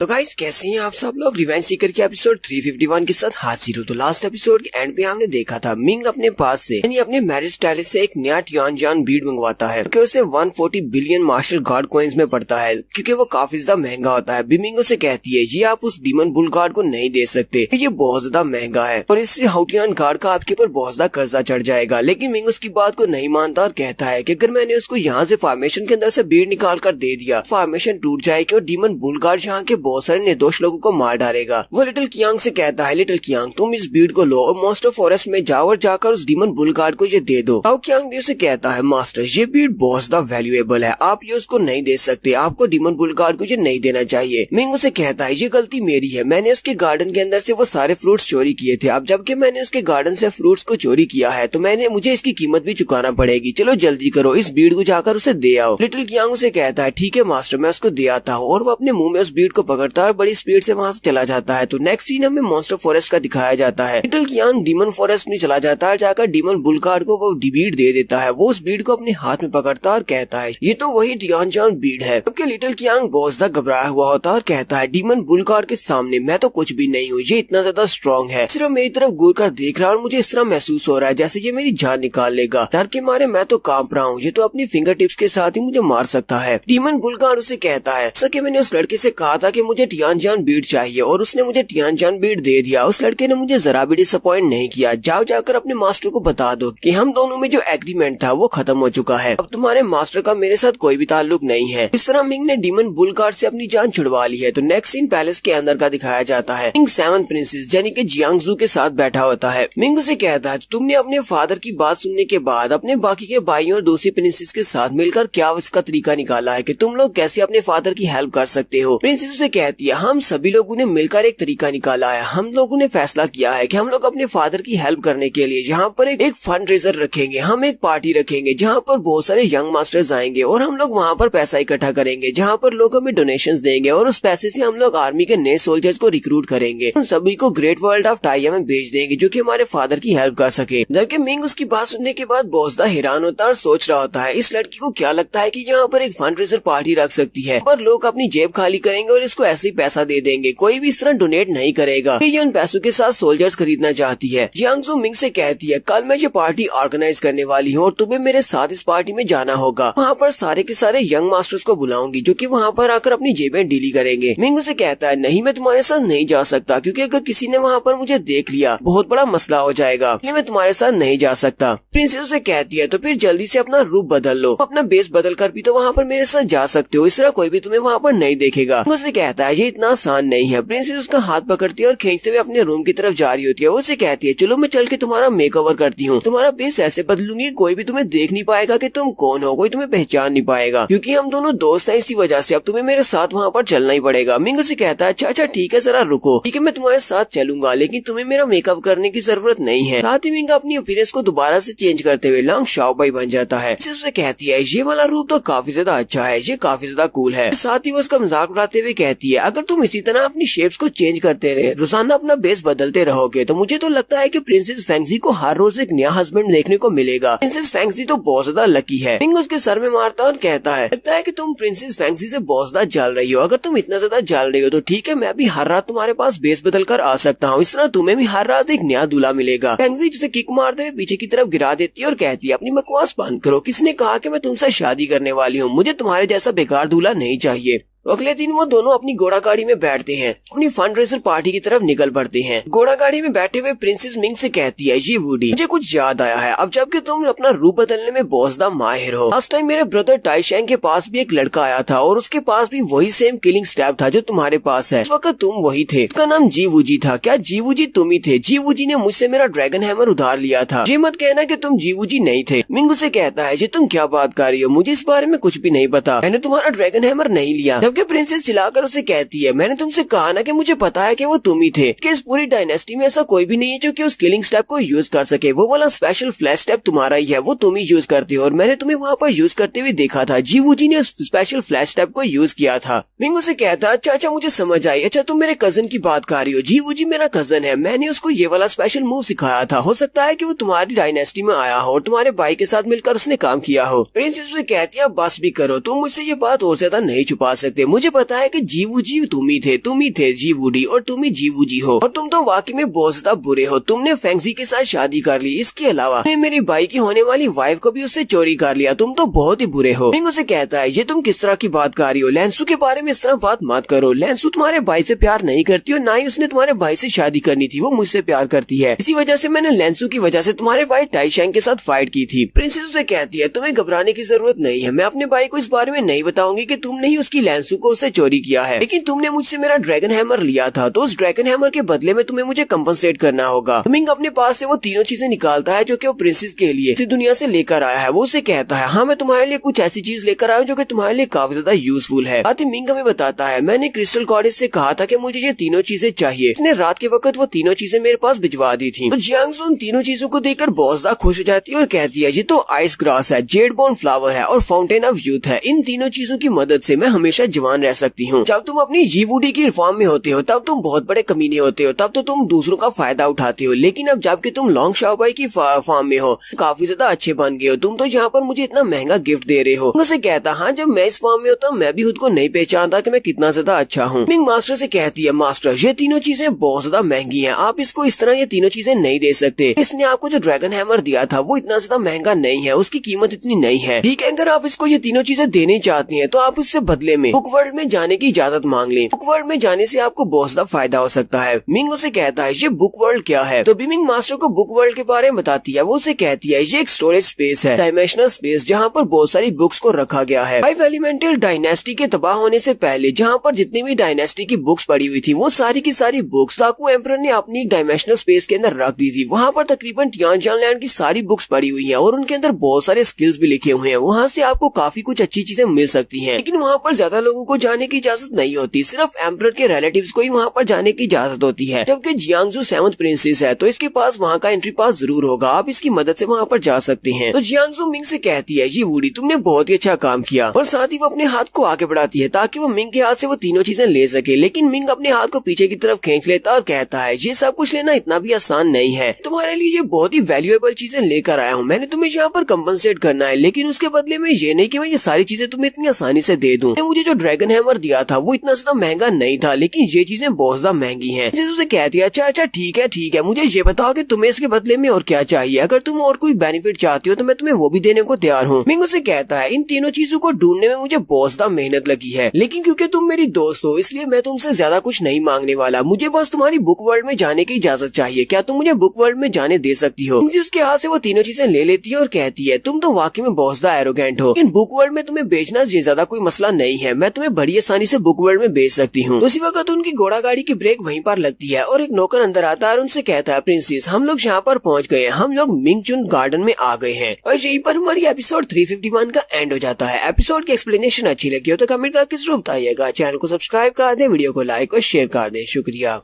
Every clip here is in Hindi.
तो गाइस कैसे हैं आप सब लोग। रिवेंज सीकर के एपिसोड 351 के साथ हाजिर हो। तो लास्ट एपिसोड के एंड पे हमने देखा था मिंग अपने पास से यानी अपने मैरिज पैलेस से एक नया टियानजान बीड मंगवाता है क्योंकि उसे 140 बिलियन मार्शल गार्ड कॉइन्स में पड़ता है क्योंकि वो काफी ज्यादा महंगा होता है। मिंग उसे कहती है ये आप उस डीमन बुल गार्ड को नहीं दे सकते, ये बहुत ज्यादा महंगा है और इससे हाउटियान गार्ड का आपके ऊपर बहुत ज्यादा कर्जा चढ़ जाएगा। लेकिन मिंग उसकी बात को नहीं मानता और कहता है कि अगर मैंने उसको यहाँ से फॉर्मेशन के अंदर से बीड निकाल कर दे दिया, फॉर्मेशन टूट जाएगी और डीमन बुल गार्ड यहाँ के बहुत सारे निर्दोष लोगों को मार डालेगा। वो लिटिल कियांग से कहता है लिटिल कियांग तुम इस बीड को लो और मॉन्स्टर फॉरेस्ट में जाओ और जाकर उस डीमन बुल गार्ड को ये दे दो। ताओ कियांग भी उसे कहता है मास्टर ये बीड बहुत ज्यादा वैल्यूएबल है, आप ये उसको नहीं दे सकते, आपको डीमन बुल गार्ड को ये नहीं देना चाहिए। मिंग उसे कहता है ये गलती मेरी है, मैंने उसके गार्डन के अंदर से वो सारे फ्रूट्स चोरी किए थे। अब जबकि मैंने उसके गार्डन से फ्रूट्स को चोरी किया है तो मुझे इसकी कीमत भी चुकाना पड़ेगी। चलो जल्दी करो, इस बीड को जाकर उसे दे आओ। लिटिल कियांग उसे कहता है ठीक है मास्टर मैं उसको दे आता हूँ और वो अपने मुंह में उस बीड को पकड़ता है और बड़ी स्पीड से वहाँ से चला जाता है। तो नेक्स्ट सीन हमें मॉन्स्टर फॉरेस्ट का दिखाया जाता है। लिटिल कियांग डीमन फॉरेस्ट में चला जाता है, जाकर डीमन बुल गार्ड को वो बीड दे देता है। वो उस बीड को अपने हाथ में पकड़ता है और कहता है ये तो वही टियानजान बीड है। जबकि लिटिल कियांग बहुत ज्यादा घबराया हुआ होता है और कहता है डीमन बुल गार्ड के सामने मैं तो कुछ भी नहीं हूँ, ये इतना ज्यादा स्ट्रॉन्ग है, सिर्फ मेरी तरफ घूर कर देख रहा है और मुझे इस तरह महसूस हो रहा है जैसे ये मेरी जान निकाल लेगा। डर के मारे मैं तो कांप रहा हूँ, ये तो अपनी फिंगर टिप्स के साथ ही मुझे मार सकता है। डीमन बुल गार्ड उसे कहता है सके मैंने उस लड़के से कहा था कि मुझे टियानजान बीड चाहिए और उसने मुझे टियानजान बीड दे दिया। उस लड़के ने मुझे जरा भी डिसअपॉइंट नहीं किया। जाओ जाकर अपने मास्टर को बता दो कि हम दोनों में जो एग्रीमेंट था वो खत्म हो चुका है, अब तुम्हारे मास्टर का मेरे साथ कोई भी ताल्लुक नहीं है। इस तरह मिंग ने डीमन बुल गार्ड से अपनी जान छुड़वा ली है। तो नेक्स्ट सीन पैलेस के अंदर का दिखाया जाता है। मिंग 7th प्रिंसेस यानी कि जियांगजू के साथ बैठा होता है। मिंग उसे कहता है तुमने अपने फादर की बात सुनने के बाद अपने बाकी के भाइयों और दूसरी प्रिंसेस के साथ मिलकर क्या इसका तरीका निकाला है कि तुम लोग कैसे अपने फादर की हेल्प कर सकते हो। प्रिंसेस उसे कहती है हम सभी लोगों ने मिलकर एक तरीका निकाला है, हम लोगों ने फैसला किया है कि हम लोग अपने फादर की हेल्प करने के लिए यहाँ पर एक फंड रेजर रखेंगे, हम एक पार्टी रखेंगे जहाँ पर बहुत सारे यंग मास्टर्स आएंगे और हम लोग वहाँ पर पैसा इकट्ठा करेंगे जहाँ पर लोग हमें डोनेशंस देंगे और उस पैसे से हम लोग आर्मी के नए सोल्जर्स को रिक्रूट करेंगे, उन सभी को ग्रेट वर्ल्ड ऑफ टाइया में भेज देंगे जो कि हमारे फादर की हेल्प कर सके। जबकि मिंग उसकी बात सुनने के बाद बहुत ज्यादा हैरान होता है और सोच रहा होता है इस लड़की को क्या लगता है कि यहाँ पर एक फंड रेजर पार्टी रख सकती है पर लोग अपनी जेब खाली करेंगे और इसको ऐसे ही पैसा दे देंगे, कोई भी इस तरह डोनेट नहीं करेगा। ये उन पैसों के साथ सोल्जर्स खरीदना चाहती है। जियांगजू मिंग से कहती है कल मैं ये पार्टी ऑर्गेनाइज करने वाली हूँ और तुम्हें मेरे साथ इस पार्टी में जाना होगा, वहाँ पर सारे के सारे यंग मास्टर्स को बुलाऊंगी जो कि वहाँ पर आकर अपनी जेबें डीली करेंगे। मिंग उसे कहता है नहीं मैं तुम्हारे साथ नहीं जा सकता क्योंकि अगर किसी ने वहाँ पर मुझे देख लिया बहुत बड़ा मसला हो जाएगा, इसलिए मैं तुम्हारे साथ नहीं जा सकता। प्रिंसेस उसे कहती है तो फिर जल्दी से अपना रूप बदल लो, अपना बेस बदल कर भी तो वहाँ पर मेरे साथ जा सकते हो, इस तरह कोई भी तुम्हें वहाँ पर नहीं देखेगा। उसे कहता है ये इतना आसान नहीं है। प्रिंसेस उसका हाथ पकड़ती है और खींचते हुए अपने रूम की तरफ जा रही होती है। उसे कहती है चलो मैं चल के तुम्हारा मेकओवर करती हूँ, तुम्हारा बेस ऐसे बदलूंगी कोई भी तुम्हें देख नहीं पाएगा कि तुम कौन हो, कोई तुम्हें पहचान नहीं पाएगा क्योंकि हम दोनों दोस्त हैं, इसी वजह से अब तुम्हें मेरे साथ वहाँ पर चलना ही पड़ेगा। मिंग उसे कहता है अच्छा ठीक है जरा रुको, ठीक है मैं तुम्हारे साथ चलूंगा लेकिन तुम्हें मेरा मेकअप करने की जरूरत नहीं है। साथ ही मिंग अपनी अपीयरेंस को दोबारा से चेंज करते हुए लॉन्ग शाओबाई बन जाता है। उसे कहती है ये वाला रूप तो काफी ज्यादा अच्छा है, ये काफी ज्यादा कूल है। साथ ही वो उसका मजाक उड़ाते हुए कहती है अगर तुम इसी तरह अपनी शेप्स को चेंज करते रहे, रोजाना अपना बेस बदलते रहोगे तो मुझे तो लगता है कि प्रिंसेस फेंगजी को हर रोज एक नया हस्बैंड देखने को मिलेगा। प्रिंसेस फेंगजी तो बहुत ज्यादा लकी है। मिंग उसके सर में मारता और कहता है लगता है कि तुम प्रिंसेस फेंगजी से बहुत ज्यादा जल रही हो, अगर तुम इतना ज्यादा जल रही हो तो ठीक है मैं भी हर रात तुम्हारे पास बेस बदल कर आ सकता हूँ, इस तरह तुम्हें भी हर रात एक नया दूल्हा मिलेगा। फेंगजी जिसे किक मारते हुए पीछे की तरफ गिरा देती है और कहती है अपनी बकवास बंद करो, किसने कहा कि मैं तुमसे शादी करने वाली हूँ, मुझे तुम्हारे जैसा बेकार दूल्हा नहीं चाहिए। अगले दिन वो दोनों अपनी घोड़ा गाड़ी में बैठते हैं, अपनी फंड रेजर पार्टी की तरफ निकल पड़ते हैं। घोड़ा गाड़ी में बैठे हुए प्रिंसेस मिंग से कहती है ये वुडी मुझे कुछ याद आया है, अब जबकि तुम अपना रूप बदलने में बहुत ज्यादा माहिर हो, लास्ट टाइम मेरे ब्रदर टाइशेंग के पास भी एक लड़का आया था और उसके पास भी वही सेम किलिंग स्टैब था जो तुम्हारे पास है, इस वक्त तुम वही थे, उसका नाम जीवूजी था, क्या जीवूजी तुम ही थे? जीवूजी ने मुझसे मेरा ड्रैगन हैमर उधार लिया था, ये मत कहना कि तुम जीवूजी नहीं थे। मिंग से कहता है ये तुम क्या बात कर रही हो, मुझे इस बारे में कुछ भी नहीं पता, मैंने तुम्हारा ड्रैगन हैमर नहीं लिया। जबकि प्रिंसेस चिल्लाकर उसे कहती है मैंने तुमसे कहा ना कि मुझे पता है कि वो तुम ही थे, कि इस पूरी डायनेस्टी में ऐसा कोई भी नहीं है जो कि उस किलिंग स्टेप को यूज कर सके, वो वाला स्पेशल फ्लैश स्टेप तुम्हारा ही है, वो तुम ही यूज करते हो और मैंने तुम्हें वहाँ पर यूज करते हुए देखा था, जीवूजी ने उस स्पेशल फ्लैश स्टेप को यूज किया था। मिंग उसे कहता अच्छा मुझे समझ आई, अच्छा तुम मेरे कजन की बात कर रही हो, जीवूजी मेरा कजन है, मैंने उसको ये वाला स्पेशल मूव सिखाया था, हो सकता है कि वो तुम्हारी डायनेस्टी में आया हो और तुम्हारे भाई के साथ मिलकर उसने काम किया हो। प्रिंसेस उसे कहती है बस भी करो, तुम मुझसे ये बात और ज्यादा नहीं छुपा सकते, सकते। मुझे पता है कि जीवू जी तुम ही थे जीवूडी, और तुम ही जीवू जी हो, और तुम तो वाकई में बहुत ज्यादा बुरे हो। तुमने फेंगजी के साथ शादी कर ली, इसके अलावा तुमने मेरे भाई की होने वाली वाइफ को भी उससे चोरी कर लिया। तुम तो बहुत ही बुरे हो। मिंग उसे कहता है ये तुम किस तरह की बात कर रही हो, लेंसू के बारे में इस तरह बात मत करो। लेंसू तुम्हारे भाई से प्यार नहीं करती और ना ही उसने तुम्हारे भाई से शादी करनी थी, वो मुझसे प्यार करती है। इसी वजह से मैंने लेंसू की वजह से तुम्हारे भाई टाइशैंग के साथ फाइट की थी। प्रिंसेस उसे कहती है तुम्हें घबराने की जरूरत नहीं है, मैं अपने भाई को इस बारे में नहीं बताऊंगी कि तुमने ही उसकी लेंसू को उससे चोरी किया है, लेकिन तुमने मुझसे मेरा ड्रैगन हैमर लिया था, तो उस ड्रैगन हैमर के बदले में तुम्हें मुझे कंपनसेट करना होगा। मिंग अपने पास से वो तीनों चीजें निकालता है जो कि वो प्रिंसेस के लिए इस दुनिया से लेकर आया है। वो उसे कहता है हाँ मैं तुम्हारे लिए कुछ ऐसी चीज लेकर आया हूँ जो कि तुम्हारे लिए काफी ज्यादा यूजफुल है। आते मिंग हमें बताता है मैंने क्रिस्टल गॉडेस से कहा था कि मुझे ये तीनों चीजें चाहिए, इसने रात के वक्त वो तीनों चीजें मेरे पास भिजवा दी थी। तो जियांगसू उन तीनों चीजों को देखकर बहुत ज्यादा खुश हो जाती है और कहती है ये तो आइस ग्रास है, जेड बोर्न फ्लावर है और फाउंटेन ऑफ यूथ है। इन तीनों चीजों की मदद से मैं हमेशा जवान रह सकती हूँ। जब तुम अपनी जीवूडी की फॉर्म में होते हो तब तुम बहुत बड़े कमीने होते हो, तब तो तुम दूसरों का फायदा उठाते हो, लेकिन अब जबकि तुम लॉन्ग शाओबाई की फॉर्म में हो काफी ज्यादा अच्छे बन गए हो। तुम तो यहाँ पर मुझे इतना महंगा गिफ्ट दे रहे हो। उसे कहता हाँ जब मैं इस फॉर्म में होता मैं भी खुद को नहीं पहचानता कि मैं कितना ज्यादा अच्छा हूँ। मिंग मास्टर से कहती है मास्टर ये तीनों चीजें बहुत ज्यादा महंगी हैं, आप इसको इस तरह ये तीनों चीजें नहीं दे सकते। इसने आपको जो ड्रैगन हैमर दिया था वो इतना ज्यादा महंगा नहीं है, उसकी कीमत इतनी नहीं है। ठीक है अगर आप इसको ये तीनों चीजें देने चाहती हैं तो आप उससे बदले में बुक वर्ल्ड में जाने की इजाजत मांग लें। बुक वर्ल्ड में जाने से आपको बहुत ज्यादा फायदा हो सकता है। मिंग उसे कहता है ये बुक वर्ल्ड क्या है, तो मिंग मास्टर को बुक वर्ल्ड के बारे में बताती है। वो उसे कहती है ये एक स्टोरेज स्पेस है, डायमेंशनल स्पेस, जहाँ पर बहुत सारी बुक्स को रखा गया है। 5 एलिमेंटल डायनेस्टी के तबाह होने से पहले जहाँ पर जितनी भी डायनेस्टी की बुक्स पड़ी हुई थी वो सारी की सारी बुक्स साकू एम्परर ने अपनी डायमेंशनल स्पेस के अंदर रख दी थी। वहाँ पर तकरीबन टियानजान लैंड की सारी बुक्स पड़ी हुई है और उनके अंदर बहुत सारे स्किल्स भी लिखे हुए हैं। वहाँ से आपको काफी कुछ अच्छी चीजें मिल सकती हैं, लेकिन वहाँ पर ज्यादा लोगों को जाने की इजाजत नहीं होती, सिर्फ एम्परर के रिलेटिव्स को ही वहाँ पर जाने की इजाजत होती है। जबकि जियांगजू 7th प्रिंसेस है तो इसके पास वहाँ का एंट्री पास जरूर होगा, आप इसकी मदद से वहाँ पर जा सकते हैं। तो जियांगजू मिंग से कहती है ये वूडी तुमने बहुत ही अच्छा काम किया, और साथ ही वो अपने हाथ को आगे बढ़ाती है ताकि वो मिंग के हाथ से वो तीनों चीजें ले सके, लेकिन मिंग अपने हाथ को पीछे की तरफ खींच लेता और कहता है ये सब कुछ लेना इतना भी आसान नहीं है, तुम्हारे लिए ये बहुत ही वैल्यूएबल चीजें लेकर आया हूँ, मैंने तुम्हें यहाँ पर कंपनसेट करना है, लेकिन उसके बदले में ये नहीं कि मैं ये सारी चीजें तुम्हें इतनी आसानी से दे दूं। मुझे जो ड्रैगन हैमर दिया था वो इतना ज्यादा महंगा नहीं था, लेकिन ये चीजें बहुत ज्यादा महंगी हैं। उसे कहती है अच्छा ठीक है, मुझे ये बताओ कि तुम्हें इसके बदले में और क्या चाहिए, अगर तुम और कोई बेनिफिट चाहती हो तो मैं तुम्हें वो भी देने को तैयार हूँ। मिंग उसे कहता है इन तीनों चीजों को ढूंढने में मुझे बहुत ज्यादा मेहनत लगी है, लेकिन क्योंकि तुम मेरी दोस्त हो इसलिए मैं तुमसे ज्यादा कुछ नहीं मांगने वाला, मुझे बस तुम्हारी बुक वर्ल्ड में जाने की इजाजत चाहिए, क्या तुम मुझे बुक वर्ल्ड में जाने दे सकती हो। उसके हाथ से वो तीनों चीजें ले लेती है और कहती है तुम तो वाकई में बहुत ज्यादा एरोगेंट हो, लेकिन बुक वर्ल्ड में तुम्हें बेचना ज्यादा कोई मसला नहीं है, मैं तुम्हें बड़ी आसानी से बुक वर्ल्ड में बेच सकती हूँ। उसी वक्त उनकी घोड़ा गाड़ी की ब्रेक वहीं पर लगती है और एक नौकर अंदर आता है और उनसे कहता है प्रिंसेस हम लोग यहाँ पर पहुँच गए हैं, हम लोग मिंगचुन गार्डन में आ गए हैं। और यहीं पर हमारी एपिसोड 351 का एंड हो जाता है। एपिसोड की एक्सप्लेनेशन अच्छी लगी हो तो कमेंट करके जरूर बताइएगा, चैनल को सब्सक्राइब कर दे, वीडियो को लाइक और शेयर कर दे, शुक्रिया।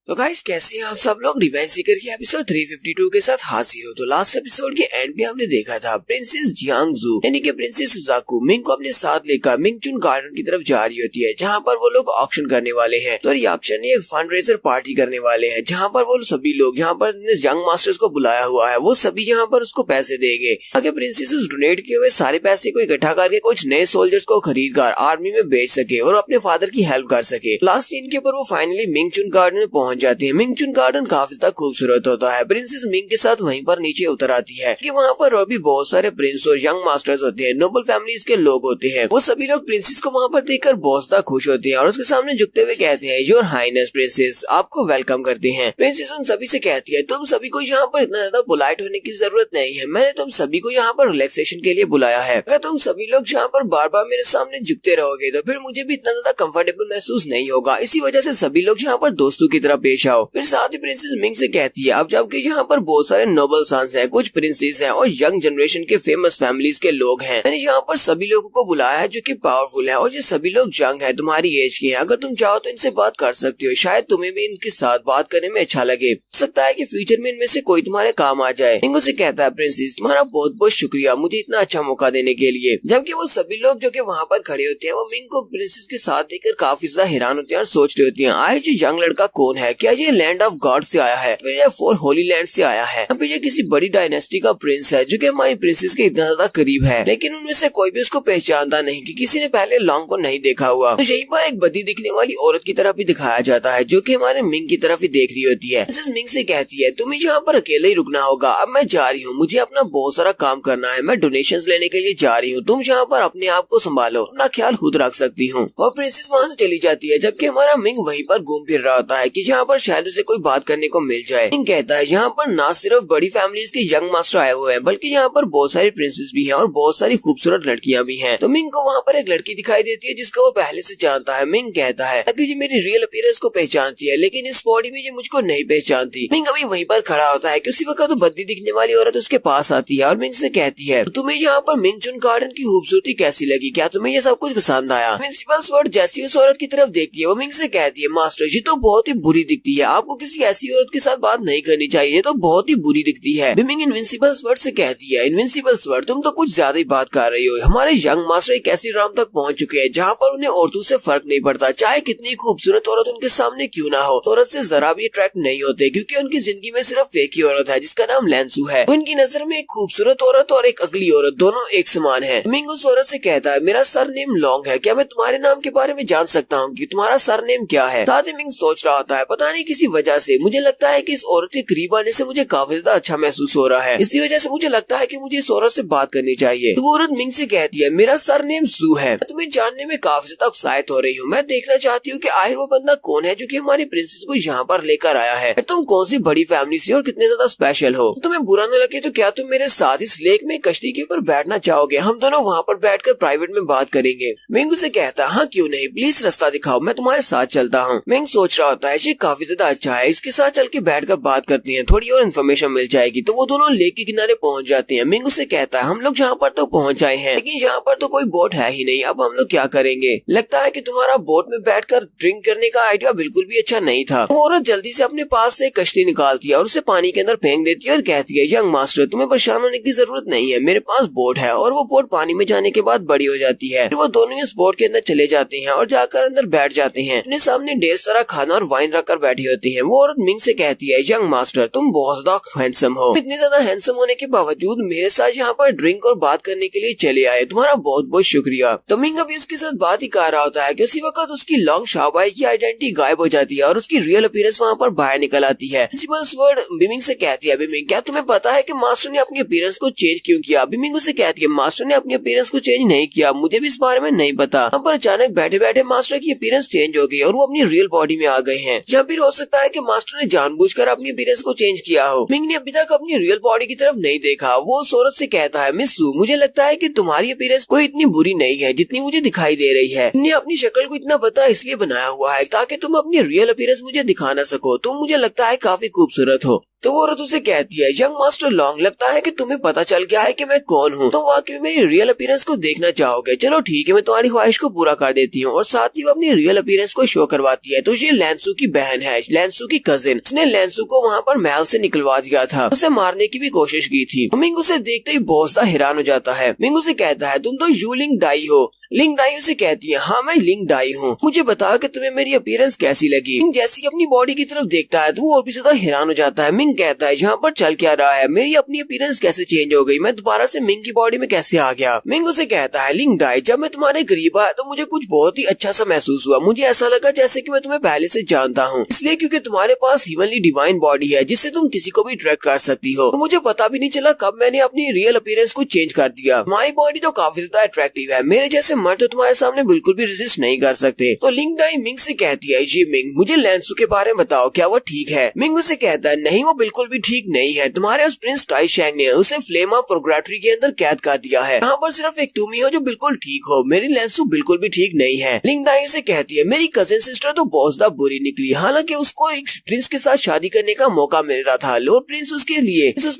तो गाइस कैसे हैं आप सब लोग। रिवेंज सीकर की एपिसोड 352 के साथ हाजिर हो। तो लास्ट एपिसोड के एंड में हमने देखा था प्रिंसेस जियांगजू यानी कि प्रिंसेस सुजाकू मिंग को अपने साथ लेकर मिंगचुन गार्डन की तरफ जा रही होती है, जहाँ पर वो लोग ऑक्शन करने वाले हैं। तो ये ऑक्शन एक फंड रेजर पार्टी करने वाले हैं, जहाँ पर वो सभी लोग जहाँ पर यंग मास्टर्स को बुलाया हुआ है वो सभी यहाँ पर उसको पैसे देंगे ताकि प्रिंसेस डोनेट किए हुए सारे पैसे को इकट्ठा करके कुछ नए सोल्जर्स को खरीद कर आर्मी में बेच सके और अपने फादर की हेल्प कर सके। लास्ट सीन के ऊपर वो फाइनली मिंगचुन गार्डन में पहुंच जाती है। मिंगचुन गार्डन काफी ज्यादा खूबसूरत होता है। प्रिंसेस मिंग के साथ वहीं पर नीचे उतर आती है कि वहाँ पर और भी बहुत सारे प्रिंस और यंग मास्टर्स होते हैं, नोबल फैमिलीज के लोग होते हैं। वो सभी लोग प्रिंसेस को वहाँ पर देखकर बहुत ज्यादा खुश होते हैं और उसके सामने झुकते हुए कहते हैं योर हाइनेस प्रिंसेस, आपको वेलकम करते हैं। प्रिंसेस उन सभी से कहती है तुम सभी को यहाँ पर इतना ज्यादा पोलाइट होने की जरूरत नहीं है, मैंने तुम सभी को यहाँ पर रिलैक्सेशन के लिए बुलाया है। अगर तुम सभी लोग यहाँ पर बार बार मेरे सामने झुकते रहोगे तो फिर मुझे भी इतना ज्यादा कंफर्टेबल महसूस नहीं होगा, इसी वजह से सभी लोग यहाँ पर दोस्तों की तरह पेश आओ। फिर साथ ही प्रिंसेस मिंग से कहती है अब जबकि यहाँ पर बहुत सारे नोबल सन्स हैं, कुछ प्रिंसेस हैं और यंग जनरेशन के फेमस फैमिलीज के लोग हैं, मैंने यहाँ पर सभी लोगों को बुलाया है जो कि पावरफुल है और ये सभी लोग यंग है, तुम्हारी एज के हैं। अगर तुम चाहो तो इनसे बात कर सकती हो, शायद तुम्हें भी इनके साथ बात करने में अच्छा लगे, हो सकता है कि फ्यूचर में इनमें से कोई तुम्हारे काम आ जाए। मिंग से कहता है प्रिंसेस तुम्हारा बहुत बहुत शुक्रिया मुझे इतना अच्छा मौका देने के लिए। जबकि वो सभी लोग जो कि वहाँ पर खड़े होते हैं वो मिंग को प्रिंसेस के साथ देखकर काफी ज्यादा हैरान होते हैं और सोच रहे होते हैं आखिर यंग लड़का कौन है है कि ये लैंड ऑफ गॉड से आया है, फिर ये 4 होली लैंड से आया है, फिर ये किसी बड़ी डायनेस्टी का प्रिंस है जो कि हमारी प्रिंसेस के इतना ज्यादा करीब है, लेकिन उनमें से कोई भी उसको पहचानता नहीं कि किसी ने पहले लॉन्ग को नहीं देखा हुआ। तो यहीं पर एक बदी दिखने वाली औरत की तरफ भी दिखाया जाता है जो कि हमारे मिंग की तरफ ही देख रही होती है। मिसेस मिंग से कहती है तुम्हें यहाँ पर अकेले ही रुकना होगा, अब मैं जा रही हूँ, मुझे अपना बहुत सारा काम करना है, मैं डोनेशंस लेने के लिए जा रही हूँ, तुम यहाँ पर अपने आप को संभालो, अपना ख्याल खुद रख सकती हूँ। और प्रिंसेस वहाँ से चली जाती है जबकि हमारा मिंग वहीं पर घूम फिर रहा होता है कि यहाँ पर शायद उसे कोई बात करने को मिल जाए। मिंग कहता है यहाँ पर ना सिर्फ बड़ी फैमिलीज के यंग मास्टर आए हुए हैं बल्कि यहाँ पर बहुत सारी प्रिंसेस भी हैं और बहुत सारी खूबसूरत लड़कियां भी हैं। तो मिंग को वहाँ पर एक लड़की दिखाई देती है जिसको वो पहले से जानता है। मिंग कहता है कि ये मेरी रियल अपीयरेंस को पहचानती है लेकिन इस बॉडी में ये मुझको नहीं पहचानती। मिंग अभी वहीं पर खड़ा होता है कि उसी वक्त तो बद्दी दिखने वाली औरत उसके पास आती है और मिंग से कहती है तुम्हें यहाँ पर मिंगचुन गार्डन की खूबसूरती कैसी लगी, क्या तुम्हें ये सब कुछ पसंद आया। प्रिंसिपल स्वर्ड जैसी उस औरत की तरफ देखती है वो मिंग से कहती है मास्टर ये तो बहुत ही बुरी दिखती है, आपको किसी ऐसी औरत के साथ बात नहीं करनी चाहिए, ये तो बहुत ही बुरी दिखती है। मिंग इनविंसिबल स्वर्ड से कहती है इनविंसिबल स्वर्ड तुम तो कुछ ज्यादा ही बात कर रही हो, हमारे यंग मास्टर एक ऐसी राम तक पहुंच चुके हैं जहाँ पर उन्हें औरतों से फर्क नहीं पड़ता, चाहे कितनी खूबसूरत औरत उनके सामने क्यों ना हो, औरत से जरा भी अट्रैक्ट नहीं होते क्योंकि उनकी जिंदगी में सिर्फ एक ही औरत है जिसका नाम लैंसू है। उनकी नजर में एक खूबसूरत औरत और एक अगली औरत दोनों एक समान है। मिंग उस औरत से कहता है मेरा सरनेम लॉन्ग है, क्या मैं तुम्हारे नाम के बारे में जान सकता हूँ कि तुम्हारा सरनेम क्या है। साथ ही मिंग सोच रहा होता है पता नहीं किसी वजह से मुझे लगता है कि इस औरत के करीब आने से मुझे काफी ज्यादा अच्छा महसूस हो रहा है, इसी वजह से मुझे लगता है कि मुझे इस औरत से बात करनी चाहिए। तो वो औरत मिंग से कहती है मेरा सरनेम सू है, तुम्हें जानने में काफी ज्यादा उत्साहित हो रही हूँ, मैं देखना चाहती हूँ कि आखिर वो बंदा कौन है जो कि हमारी प्रिंसेस को यहाँ पर लेकर आया है, तुम कौन सी बड़ी फैमिली से और कितने ज्यादा स्पेशल हो। तुम्हें बुरा न लगे तो क्या तुम मेरे साथ इस लेक में कश्ती के ऊपर बैठना चाहोगे, हम दोनों वहाँ पर बैठकर प्राइवेट में बात करेंगे। मिंग से कहता हाँ क्यों नहीं, प्लीज रास्ता दिखाओ, मैं तुम्हारे साथ चलता हूँ। मिंग सोच रहा होता है ये काफी ज्यादा अच्छा है, इसके साथ चल के बैठ कर बात करती है, थोड़ी और इन्फॉर्मेशन मिल जाएगी। तो वो दोनों लेक के किनारे पहुँच जाते हैं। मिंग से कहता है हम लोग यहाँ पर तो पहुँच आए हैं लेकिन यहाँ पर तो कोई बोट है ही नहीं, अब हम लोग क्या करेंगे, लगता है कि तुम्हारा बोट में बैठकर ड्रिंक करने का आइडिया बिल्कुल भी अच्छा नहीं था। वो औरत जल्दी से अपने पास से कश्ती निकालती है और उसे पानी के अंदर फेंक देती है और कहती है यंग मास्टर तुम्हें परेशान होने की जरूरत नहीं है, मेरे पास बोट है। और वो बोट पानी में जाने के बाद बड़ी हो जाती है। फिर वो दोनों इस बोट के अंदर चले जाते हैं और जाकर अंदर बैठ जाते हैं। अपने सामने ढेर सारा खाना और वाइन रखकर बैठी होती है। वो औरत मिंग से कहती है यंग मास्टर तुम बहुत ज्यादा हैंडसम हो, इतने ज्यादा हैंडसम होने के बावजूद मेरे साथ यहाँ पर ड्रिंक और बात करने के लिए चले आए, तुम्हारा बहुत बहुत शुक्रिया। तो मिंग अभी उसके साथ बात ही कर रहा होता है कि उसी वक्त उसकी लॉन्ग शाबाई की आइडेंटिटी गायब हो जाती है और उसकी रियल अपीयरेंस वहाँ पर बाहर निकल आती है। प्रिंसिपल स्वर्ड बिमिंग से कहती है बिमिंग क्या तुम्हें पता है कि मास्टर ने अपनी अपीयरेंस को चेंज क्यों किया। बिमिंग उसे कहती है मास्टर ने अपनी अपीयरेंस को चेंज नहीं किया, मुझे भी इस बारे में नहीं पता। यहाँ पर अचानक बैठे बैठे मास्टर की अपीयरेंस चेंज हो गई और वो अपनी रियल बॉडी में आ गए हैं। या फिर हो सकता है कि मास्टर ने जानबूझकर अपनी अपीयरेंस को चेंज किया हो। मिंग ने अभी तक अपनी रियल बॉडी की तरफ नहीं देखा। वो उस औरत से कहता है मिस सू मुझे लगता है कि तुम्हारी अपीयरेंस कोई इतनी बुरी नहीं है जितनी मुझे दिखाई दे रही है, तुमने अपनी शक्ल को इतना पता इसलिए बनाया हुआ है ताकि तुम अपनी रियल अपीयरेंस मुझे दिखा ना सको, तुम मुझे लगता है काफी खूबसूरत हो। तो वो औरत उसे कहती है यंग मास्टर लॉन्ग लगता है कि तुम्हें पता चल गया है कि मैं कौन हूँ, तो वाकई में मेरी रियल अपीयरेंस को देखना चाहोगे, चलो ठीक है मैं तुम्हारी ख्वाहिश को पूरा कर देती हूँ। और साथ ही वो अपनी रियल अपीयरेंस को शो करवाती है। तो ये लैंसू की बहन है, लैंसू की कजिन, इसने लैंसू को वहाँ पर महल से निकलवा दिया था, उसे मारने की भी कोशिश की थी। मिंग उसे देखते ही बहुत ज्यादा हैरान हो जाता है। मिंग उसे कहता है तुम तो यू लिंग डाई हो। लिंग डाई उसे कहती है हाँ मैं लिंग डाई हूँ, मुझे बताओ कि तुम्हें मेरी अपीयरेंस कैसी लगी। मिंग जैसी अपनी बॉडी की तरफ देखता है तो वो और भी ज्यादा हैरान हो जाता है। मिंग कहता है यहाँ पर चल क्या रहा है, मेरी अपनी अपीयरेंस कैसे चेंज हो गई, मैं दोबारा से मिंग की बॉडी में कैसे आ गया। मिंग उसे कहता है लिंग डाई जब मैं तुम्हारे करीब आया तो मुझे कुछ बहुत ही अच्छा सा महसूस हुआ, मुझे ऐसा लगा जैसे कि मैं तुम्हें पहले से जानता हूँ, इसलिए क्योंकि तुम्हारे पास हीवनली डिवाइन बॉडी है जिससे तुम किसी को भी अट्रैक्ट कर सकती हो। तो मुझे पता भी नहीं चला कब मैंने अपनी रियल अपीयरेंस को चेंज कर दिया। तुम्हारी बॉडी तो काफी ज्यादा अट्रैक्टिव है, मेरे जैसे मर्द तो तुम्हारे सामने बिल्कुल भी रेजिस्ट नहीं कर सकते। तो लिंग डाई मिंग से कहती है जी मिंग मुझे लैंसू के बारे में बताओ, क्या वो ठीक है। मिंग उसे कहता है नहीं वो बिल्कुल भी ठीक नहीं है, तुम्हारे उस प्रिंस टाई शैंग ने उसे फ्लेम ऑफ प्रोग्रेटरी के अंदर कैद कर दिया है, यहाँ पर सिर्फ एक तुम ही हो जो बिल्कुल ठीक हो, मेरी लैंसू बिल्कुल भी ठीक नहीं है। लिंग डाई से कहती है मेरी कजिन सिस्टर तो बहुत ज्यादा बुरी निकली, हालांकि उसको एक प्रिंस के साथ शादी करने का मौका मिल रहा था, लॉर्ड प्रिंस उसके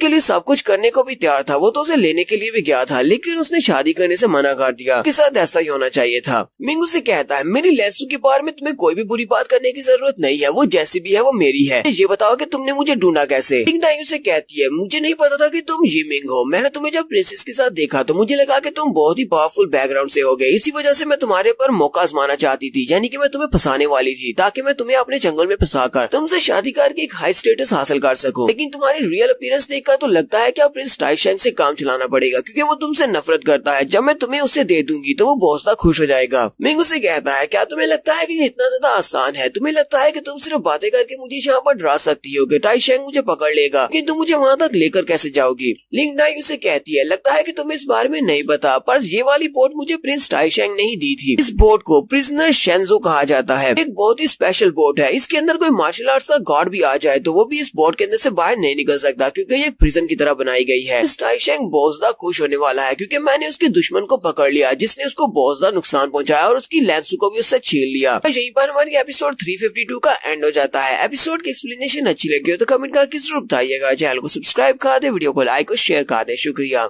लिए सब कुछ करने को भी तैयार था, वो तो उसे लेने के लिए भी गया था लेकिन उसने शादी करने से मना कर दिया। उसके साथ वैसा ही होना चाहिए था। मिंग उसे कहता है मेरी लेंसू के बारे में तुम्हें कोई भी बुरी बात करने की जरूरत नहीं है, वो जैसी भी है वो मेरी है। ये बताओ कि तुमने मुझे ढूंढा कैसे। मिंग डाई उसे कहती है मुझे नहीं पता था कि तुम ये मिंग हो। मैंने तुम्हें जब प्रिंसेस के साथ देखा तो मुझे लगा कि तुम बहुत ही पावरफुल बैकग्राउंड से हो गए, इसी वजह से मैं तुम्हारे पर मौका आजमाना चाहती थी, यानी कि मैं तुम्हें फंसाने वाली थी ताकि मैं तुम्हें अपने जंगल में फंसाकर तुमसे शादी करके एक हाई स्टेटस हासिल कर सकूं। लेकिन तुम्हारी रियल अपीयरेंस देखकर तो लगता है कि अब प्रिंस टाइशेंग से काम चलाना पड़ेगा, क्योंकि वो तुमसे नफरत करता है। जब मैं तुम्हें उसे दे दूंगी तो वो बहुत ज्यादा खुश हो जाएगा। मिंग उसे कहता है क्या तुम्हें लगता है कि ये इतना ज्यादा आसान है? तुम्हें लगता है कि तुम सिर्फ बातें करके मुझे यहाँ पर डरा सकती हो, टाइशेंग मुझे पकड़ लेगा, लेकिन तुम मुझे वहाँ तक लेकर कैसे जाओगी? लिंग डाई उसे कहती है लगता है कि तुम्हें इस बारे में नहीं पता, पर ये वाली बोट मुझे प्रिंस टाइशेंग ने ही दी थी। इस बोट को प्रिजनर शेंजो कहा जाता है, एक बहुत ही स्पेशल बोट है। इसके अंदर कोई मार्शल आर्ट्स का गॉड भी आ जाए तो वो भी इस बोट के अंदर से बाहर नहीं निकल सकता, क्योंकि ये एक प्रिजन की तरह बनाई गई है। टाइशेंग बहुत ज्यादा खुश होने वाला है क्योंकि मैंने उसके दुश्मन को पकड़ लिया जिसने उसको बहुत ज्यादा नुकसान पहुंचाया और उसकी लेंसू को भी उससे छीन लिया। तो यहीं पर हमारी एपिसोड 352 का एंड हो जाता है। एपिसोड की एक्सप्लेनेशन अच्छी लगी हो तो कमेंट करके जरूर बताइएगा। चैनल को सब्सक्राइब कर दे, वीडियो को लाइक और शेयर कर दे। शुक्रिया।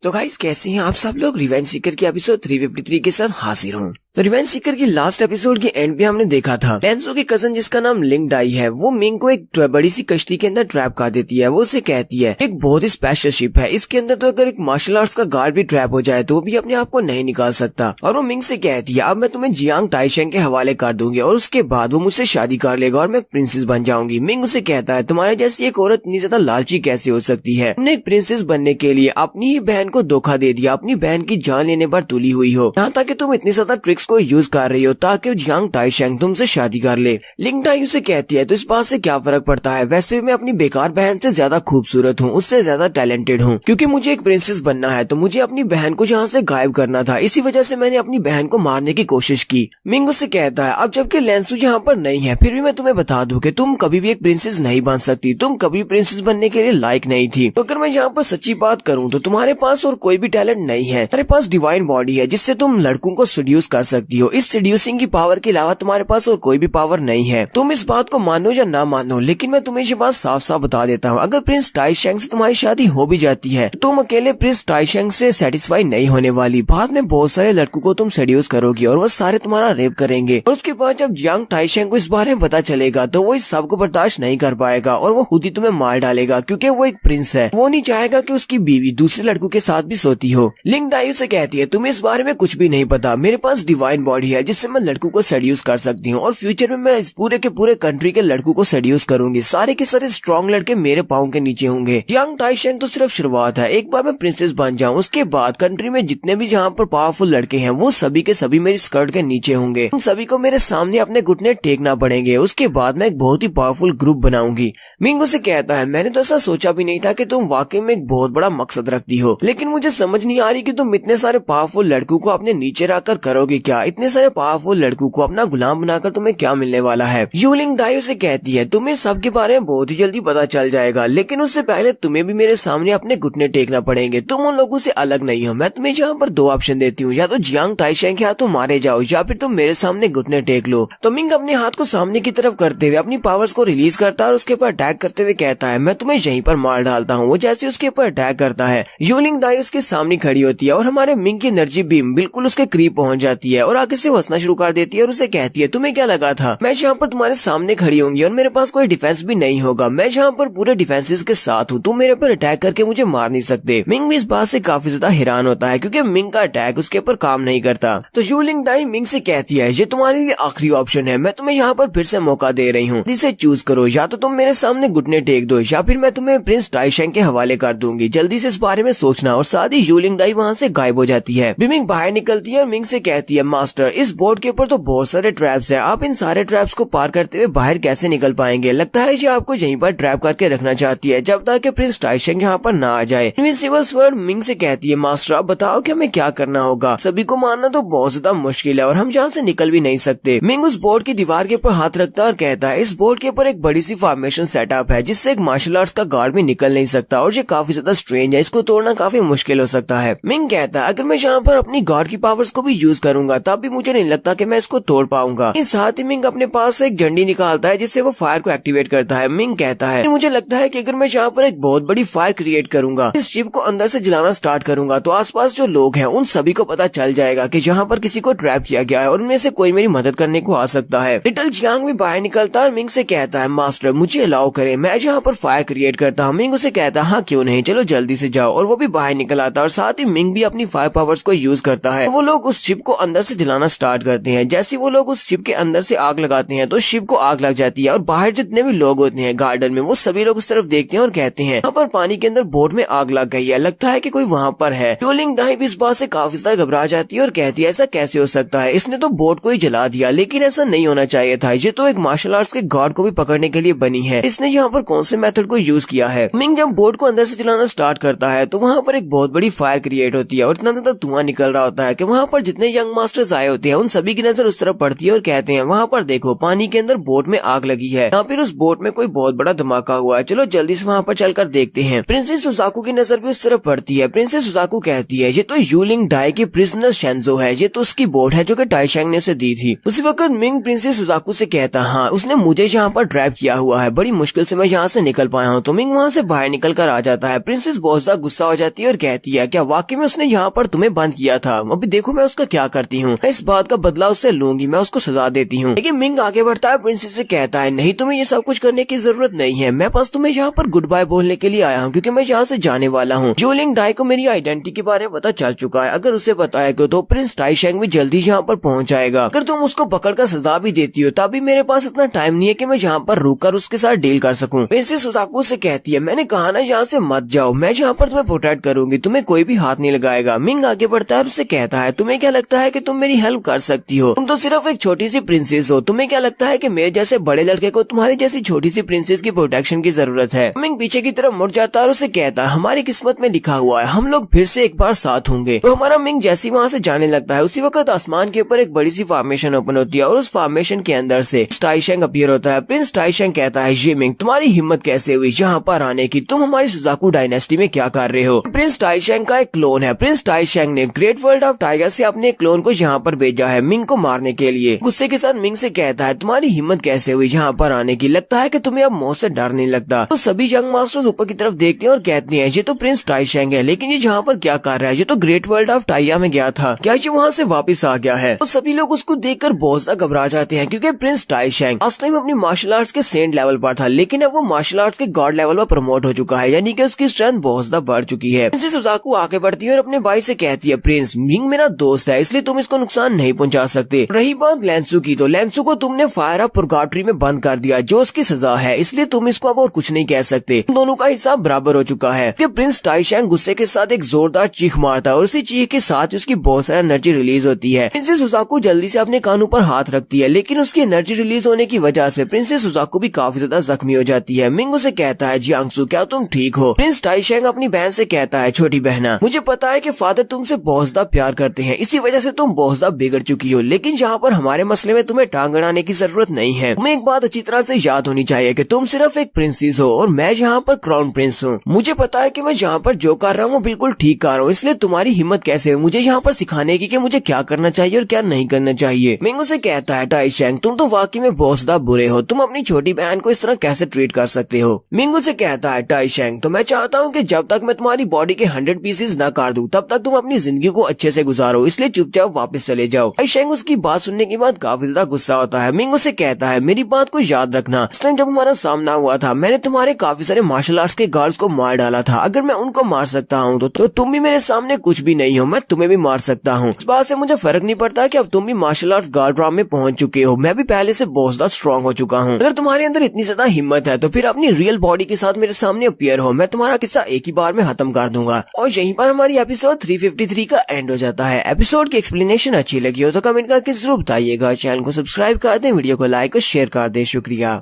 तो गाइस कैसे हैं आप सब लोग? रिवेंज सीकर की एपिसोड 353 के साथ हाजिर हूँ। तो रिवेंज सीकर की लास्ट एपिसोड के एंड पे हमने देखा था लेंसो की कजन जिसका नाम लिंग डाई है, वो मिंग को एक बड़ी सी कश्ती के अंदर ट्रैप कर देती है। वो उसे कहती है एक बहुत ही स्पेशल शिप है, इसके अंदर तो अगर एक मार्शल आर्ट्स का गार्ड भी ट्रैप हो जाए तो वो भी अपने आप को नहीं निकाल सकता। और वो मिंग से कहती है अब मैं तुम्हें जियांग टाइशेंग के हवाले कर दूंगी और उसके बाद वो मुझसे शादी कर लेगा और मैं एक प्रिंसेस बन जाऊंगी। मिंग उसे कहता है तुम्हारे जैसी एक औरत इतनी ज्यादा लालची कैसे हो सकती है? तुमने एक प्रिंसेस बनने के लिए अपनी ही बहन को धोखा दे दिया, अपनी बहन की जान लेने पर तुली हुई हो, यहाँ तक कि तुम इतनी ज्यादा ट्रिक्स को यूज कर रही हो ताकि जियांग टाइशेंग तुमसे शादी कर ले। लिंग डाई उसे कहती है तो इस बात से क्या फर्क पड़ता है? वैसे मैं अपनी बेकार बहन से ज्यादा खूबसूरत हूँ, उससे ज्यादा टैलेंटेड हूँ। क्योंकि मुझे एक प्रिंसेस बनना है तो मुझे अपनी बहन को यहाँ से गायब करना था, इसी वजह से मैंने अपनी बहन को मारने की कोशिश की। मिंग उसे कहता है अब जबकि लेंसू यहाँ पर नहीं है फिर भी मैं तुम्हें बता दूं कि तुम कभी भी एक प्रिंसेस नहीं बन सकती, तुम कभी प्रिंसेस बनने के लिए लायक नहीं थी। तो अगर मैं यहाँ पर सच्ची बात करूँ तो तुम्हारे पास और कोई भी टैलेंट नहीं है। तुम्हारे पास डिवाइन बॉडी है जिससे तुम लड़कों को सेड्यूस कर सकती हो, इस सेड्यूसिंग की पावर के अलावा तुम्हारे पास और कोई भी पावर नहीं है। तुम इस बात को मानो या ना मानो, लेकिन मैं तुम्हें ये बात साफ साफ बता देता हूँ, अगर प्रिंस टाइशेंग से तुम्हारी शादी हो भी जाती है तो तुम अकेले प्रिंस टाइशेंग से सेटिस्फाई नहीं होने वाली। बाद में बहुत सारे लड़कों को तुम सेड्यूस करोगी और वो सारे तुम्हारा रेप करेंगे और उसके बाद जब जियांग टाइशेंग को इस बारे में पता चलेगा तो वो इस सब को बर्दाश्त नहीं कर पाएगा और वो खुद ही तुम्हें मार डालेगा, क्योंकि वो एक प्रिंस है। वो नहीं चाहेगा कि उसकी बीवी दूसरे लड़कों के साथ भी सोती हो। लिंग डाई से कहती है तुम्हें इस बारे में कुछ भी नहीं पता, मेरे पास डिवाइन बॉडी है जिससे मैं लड़कों को सेड्यूस कर सकती हूँ और फ्यूचर में मैं इस पूरे के पूरे कंट्री के लड़कों को सेड्यूस करूंगी। सारे के सारे स्ट्रॉन्ग लड़के मेरे पाँव के नीचे होंगे। जियांग टाइशेंग तो सिर्फ शुरुआत है, एक बार मैं प्रिंसेस बन जाऊँ उसके बाद कंट्री में जितने भी जहाँ पर पावरफुल लड़के हैं वो सभी के सभी मेरी स्कर्ट के नीचे होंगे। उन सभी को मेरे सामने अपने घुटने टेकना पड़ेंगे। उसके बाद मैं एक बहुत ही पावरफुल ग्रुप बनाऊंगी। मिंग उसे कहता है मैंने तो ऐसा सोचा भी नहीं था कि तुम वाकई में एक बहुत बड़ा मकसद रखती हो, लेकिन मुझे समझ नहीं आ रही कि तुम इतने सारे पावरफुल लड़कों को अपने नीचे रखकर करोगे क्या? इतने सारे पावरफुल लड़कों को अपना गुलाम बनाकर तुम्हें क्या मिलने वाला है? यूलिंग डाई उसे कहती है तुम्हें सब के बारे में बहुत ही जल्दी पता चल जाएगा, लेकिन उससे पहले तुम्हें भी मेरे सामने अपने घुटने टेकना पड़ेंगे। तुम उन लोगों से अलग नहीं हो। मैं तुम्हें यहाँ पर दो ऑप्शन देती हूँ, या तो जियांग टाइशेंग या तो मारे जाओ या फिर तुम मेरे सामने घुटने टेक लो। तो मिंग अपने हाथ को सामने की तरफ करते हुए अपनी पावर्स को रिलीज करता है और उसके ऊपर अटैक करते हुए कहता है मैं तुम्हें यहीं पर मार डालता हूँ। वो जैसे उसके ऊपर अटैक करता है यूलिंग डाई उसके सामने खड़ी होती है और हमारे मिंग की एनर्जी बीम बिल्कुल उसके करीब पहुंच जाती है और आगे से हंसना शुरू कर देती है और उसे कहती है तुम्हें क्या लगा था मैं यहाँ पर तुम्हारे सामने खड़ी होंगी और मेरे पास कोई डिफेंस भी नहीं होगा? मैं यहाँ पर पूरे डिफेंसेस के साथ हूँ, तुम मेरे पर अटैक करके मुझे मार नहीं सकते। मिंग भी इस बात से काफी ज्यादा हैरान होता है क्योंकि मिंग का अटैक उसके ऊपर काम नहीं करता। तो यूलिंग डाई मिंग से कहती है ये तुम्हारे लिए आखिरी ऑप्शन है, मैं तुम्हें यहाँ पर फिर से मौका दे रही हूँ, इसे चूज करो, या तो तुम मेरे सामने घुटने टेक दो या फिर मैं तुम्हें प्रिंस टाइशेंग के हवाले कर दूंगी। जल्दी से इस बारे में सोचना। और साथ ही यूलिंग डाई वहाँ से गायब हो जाती है। मिंग बाहर निकलती है और मिंग से कहती है मास्टर इस बोर्ड के ऊपर तो बहुत सारे ट्रैप्स हैं, आप इन सारे ट्रैप्स को पार करते हुए बाहर कैसे निकल पाएंगे? लगता है ये आपको यहीं पर ट्रैप करके रखना चाहती है जब तक कि प्रिंस टाइशेंग यहाँ पर ना आ जाए। इनविंसिबल स्वर्ड मिंग से कहती है मास्टर आप बताओ कि हमें क्या करना होगा? सभी को मारना तो बहुत ज्यादा मुश्किल है और हम यहाँ से निकल भी नहीं सकते। मिंग उस बोर्ड की दीवार के ऊपर हाथ रखता है और कहता है इस बोर्ड के ऊपर एक बड़ी सी फॉर्मेशन सेटअप है जिससे एक मार्शल आर्ट्स का गार्ड भी निकल नहीं सकता और ये काफी ज्यादा स्ट्रेंज है, इसको तोड़ना काफी मुश्किल हो सकता है। मिंग कहता है अगर मैं यहाँ पर अपनी गॉड की पावर्स को भी यूज करूंगा तब भी मुझे नहीं लगता कि मैं इसको तोड़ पाऊंगा। इस साथ ही मिंग अपने पास से एक झंडी निकालता है जिससे वो फायर को एक्टिवेट करता है। मिंग कहता है मुझे लगता है कि अगर मैं यहाँ पर एक बहुत बड़ी फायर क्रिएट करूंगा, इस शिप को अंदर से जलाना स्टार्ट करूंगा, तो आसपास जो लोग हैं उन सभी को पता चल जाएगा कि यहाँ पर किसी को ट्रैप किया गया है और उनमें से कोई मेरी मदद करने को आ सकता है। लिटिल जियांग भी बाहर निकलता है और मिंग से कहता है मास्टर मुझे अलाउ करें, मैं यहाँ पर फायर क्रिएट करता हूँ। मिंग उसे कहता है हाँ क्यों नहीं, चलो जल्दी से जाओ। और वो भी बाहर निकल आता है और साथ ही मिंग भी अपनी फायर पावर्स को यूज करता है। वो लोग उस शिप को अंदर से जलाना स्टार्ट करते हैं। जैसे वो लोग उस शिप के अंदर से आग लगाते हैं तो शिप को आग लग जाती है और बाहर जितने भी लोग होते हैं गार्डन में, वो सभी लोग उस तरफ देखते हैं और कहते हैं यहाँ पर पानी के अंदर बोट में आग लग गई है, लगता है कि कोई वहाँ पर है। यूलिंग डाई भी इस बात से काफी ज्यादा घबरा जाती है और कहती है ऐसा कैसे हो सकता है, इसने तो बोट को ही जला दिया, लेकिन ऐसा नहीं होना चाहिए था, ये तो एक मार्शल आर्ट्स के गॉड को भी पकड़ने के लिए बनी है, इसने यहाँ पर कौन से मेथड को यूज किया है। मिंग जब बोट को अंदर से जलाना स्टार्ट करता है तो वहाँ पर एक बहुत बड़ी फायर क्रिएट होती है और इतना ज्यादा धुआं निकल रहा होता है कि वहाँ पर जितने यंग मास्टर्स आए होते हैं उन सभी की नजर उस तरफ पड़ती है और कहते हैं वहाँ पर देखो पानी के अंदर बोट में आग लगी है, यहाँ फिर उस बोट में कोई बहुत बड़ा धमाका हुआ है, चलो जल्दी से वहाँ पर चलकर देखते हैं। प्रिंसेस सुजाकू की नजर भी उस तरफ पड़ती है। प्रिंसेस सुजाकू कहती है ये तो यूलिंग डाई की प्रिजनर शेंजो है, ये तो उसकी बोट है जो कि टाइशैंग ने उसे दी थी। उसी वक्त मिंग प्रिंसेस सुजाकू से कहता हाँ उसने मुझे यहाँ पर ट्रैप किया हुआ है, बड़ी मुश्किल से मैं यहाँ से निकल पाया हूँ। तो मिंग वहाँ से बाहर निकल कर आ जाता है। प्रिंसेस बहुत ज्यादा गुस्सा हो जाती है और कहती है क्या वाकई में उसने यहाँ पर तुम्हें बंद किया था, अभी देखो मैं उसका क्या करती हूँ, मैं इस बात का बदला उससे लूंगी, मैं उसको सजा देती हूँ। लेकिन मिंग आगे बढ़ता है, प्रिंसेस से कहता है नहीं तुम्हें ये सब कुछ करने की जरूरत नहीं है, मैं बस तुम्हें यहाँ पर गुड बाय बोलने के लिए आया हूँ क्योंकि मैं यहाँ से जाने वाला हूँ। यूलिंग डाई को मेरी आइडेंटिटी के बारे में पता चल चुका है, अगर उसे बताएगा तो प्रिंस टाइशैंग भी जल्दी यहाँ पर पहुँच जाएगा। अगर तुम उसको पकड़ कर सजा भी देती हो तभी मेरे पास इतना टाइम नहीं है कि मैं यहाँ पर रुक कर उसके साथ डील कर सकूँ। प्रिंसेस सुजाकू से कहती है मैंने कहा ना यहाँ से मत जाओ, मैं यहाँ पर तुम्हें प्रोटेक्ट करूंगी, तुम्हें कोई भी हाथ नहीं लगाएगा। मिंग आगे बढ़ता है और उससे कहता है तुम्हें क्या लगता है कि तुम मेरी हेल्प कर सकती हो, तुम तो सिर्फ एक छोटी सी प्रिंसेस हो, तुम्हें क्या लगता है कि मेरे जैसे बड़े लड़के को तुम्हारी जैसी छोटी सी प्रिंसेस की प्रोटेक्शन की जरूरत है। मिंग पीछे की तरफ मुड़ जाता है और उसे कहता है हमारी किस्मत में लिखा हुआ है हम लोग फिर से एक बार साथ होंगे। तो हमारा मिंग जैसे वहाँ से जाने लगता है उसी वक्त आसमान के ऊपर एक बड़ी सी फॉर्मेशन ओपन होती है और उस फॉर्मेशन के अंदर से टाइशैंग अपीयर होता है। प्रिंस टाइशैंग कहता है ये मिंग तुम्हारी हिम्मत कैसे हुई यहाँ पर आने की, तुम हमारी सुजाकू डायनेस्टी में क्या कर रहे हो। प्रिंस टाइशैंग का एक क्लोन है, प्रिंस टाइशैंग ने ग्रेट वर्ल्ड ऑफ टाइगर से अपने क्लोन को यहाँ पर भेजा है मिंग को मारने के लिए। गुस्से के साथ मिंग से कहता है तुम्हारी हिम्मत कैसे हुई यहाँ पर आने की, लगता है कि तुम्हें अब मौत से डर नहीं लगता। तो सभी यंग मास्टर्स ऊपर की तरफ देखते हैं और कहते हैं ये तो प्रिंस टाइशैंग है, लेकिन ये यहाँ पर क्या कर रहा है, ये तो ग्रेट वर्ल्ड ऑफ टाइया में गया था, क्या ये वहाँ से वापस आ गया है। तो सभी लोग उसको देखकर बहुत ज्यादा घबरा जाते हैं क्योंकि प्रिंस टाइशैंग लास्ट टाइम अपनी मार्शल आर्ट्स के सेंट लेवल पर था, लेकिन अब वो मार्शल आर्ट्स के गॉड लेवल पर प्रमोट हो चुका है, यानी कि उसकी स्ट्रेंथ बहुत ज्यादा बढ़ चुकी है। प्रिंसेस सुजाकू आगे बढ़ती है और अपने भाई से कहती है प्रिंस मिंग मेरा दोस्त है इसलिए तुम इसको नुकसान नहीं पहुंचा सकते। रही बात लेंसू की, तो लेंसू को तुमने फायर ऑफ पुरगाटरी में बंद कर दिया जो उसकी सजा है, इसलिए तुम इसको अब और कुछ नहीं कह सकते, दोनों का हिसाब बराबर हो चुका है। प्रिंस टाइशैंग गुस्से के साथ एक जोरदार चीख मारता है और उसी चीख के साथ उसकी बहुत सारी एनर्जी रिलीज होती है। प्रिंसेस सुजाकू जल्दी से अपने कानों पर हाथ रखती है, लेकिन उसकी एनर्जी रिलीज होने की वजह से प्रिंसेस सुजाकू भी काफी ज्यादा जख्मी हो जाती है। मिंग उसे कहता है जियांगसू क्या तुम ठीक हो। प्रिंस टाइशैंग अपनी बहन से कहता है छोटी बहना मुझे पता है कि फादर तुमसे बहुत ज्यादा प्यार करते हैं, इसी वजह से तुम बहुत ज्यादा बिगड़ चुकी हो, लेकिन यहाँ पर हमारे मसले में तुम्हें टांग अड़ाने की जरूरत नहीं है। तुम्हें एक बात अच्छी तरह से याद होनी चाहिए कि तुम सिर्फ एक प्रिंसेस हो और मैं यहाँ पर क्राउन प्रिंस हूँ। मुझे पता है कि मैं यहाँ पर जो कर रहा हूँ बिल्कुल ठीक कर रहा हूँ, इसलिए तुम्हारी हिम्मत कैसे हुई मुझे यहाँ पर सिखाने की कि मुझे क्या करना चाहिए और क्या नहीं करना चाहिए। मिंग उसे कहता है टाइशैंग तुम तो वाकई में बहुत ज्यादा बुरे हो, तुम अपनी छोटी बहन को इस तरह कैसे ट्रीट कर सकते हो। मिंग उसे कहता है टाइशैंग तो मैं चाहता हूँ कि जब तक मैं तुम्हारी बॉडी के 100 पीसेस न काट दूं तब तक तुम अपनी जिंदगी को अच्छे से गुजारो, इसलिए चुपचाप वापस चले जाओ। टाइशैंग उसकी बात सुनने के बाद काफी ज्यादा गुस्सा होता है। मिंग उसे कहता है मेरी बात को याद रखना, इस टाइम जब हमारा सामना हुआ था मैंने तुम्हारे काफी सारे मार्शल आर्ट्स के गार्ड्स को मार डाला था, अगर मैं उनको मार सकता हूँ तो तुम भी मेरे सामने कुछ भी नहीं हो, मैं तुम्हें भी मार सकता हूँ। इस बात से मुझे फर्क नहीं पड़ता कि अब तुम भी मार्शल आर्ट्स गार्ड राम में पहुंच चुके हो, मैं भी पहले से बहुत ज्यादा स्ट्रॉन्ग हो चुका हूँ। अगर तुम्हारे अंदर इतनी ज्यादा हिम्मत है तो फिर अपनी रियल बॉडी के साथ मेरे सामने अपीयर हो, मैं तुम्हारा किस्सा एक ही बार में खत्म कर दूंगा। और यहीं पर हमारी एपिसोड 353 का एंड हो जाता है। एपिसोड की एक्सप्लेनेशन अच्छी लगी हो तो कमेंट करके जरूर बताइएगा। चैनल को सब्सक्राइब कर दें, वीडियो को लाइक और शेयर कर दें। शुक्रिया।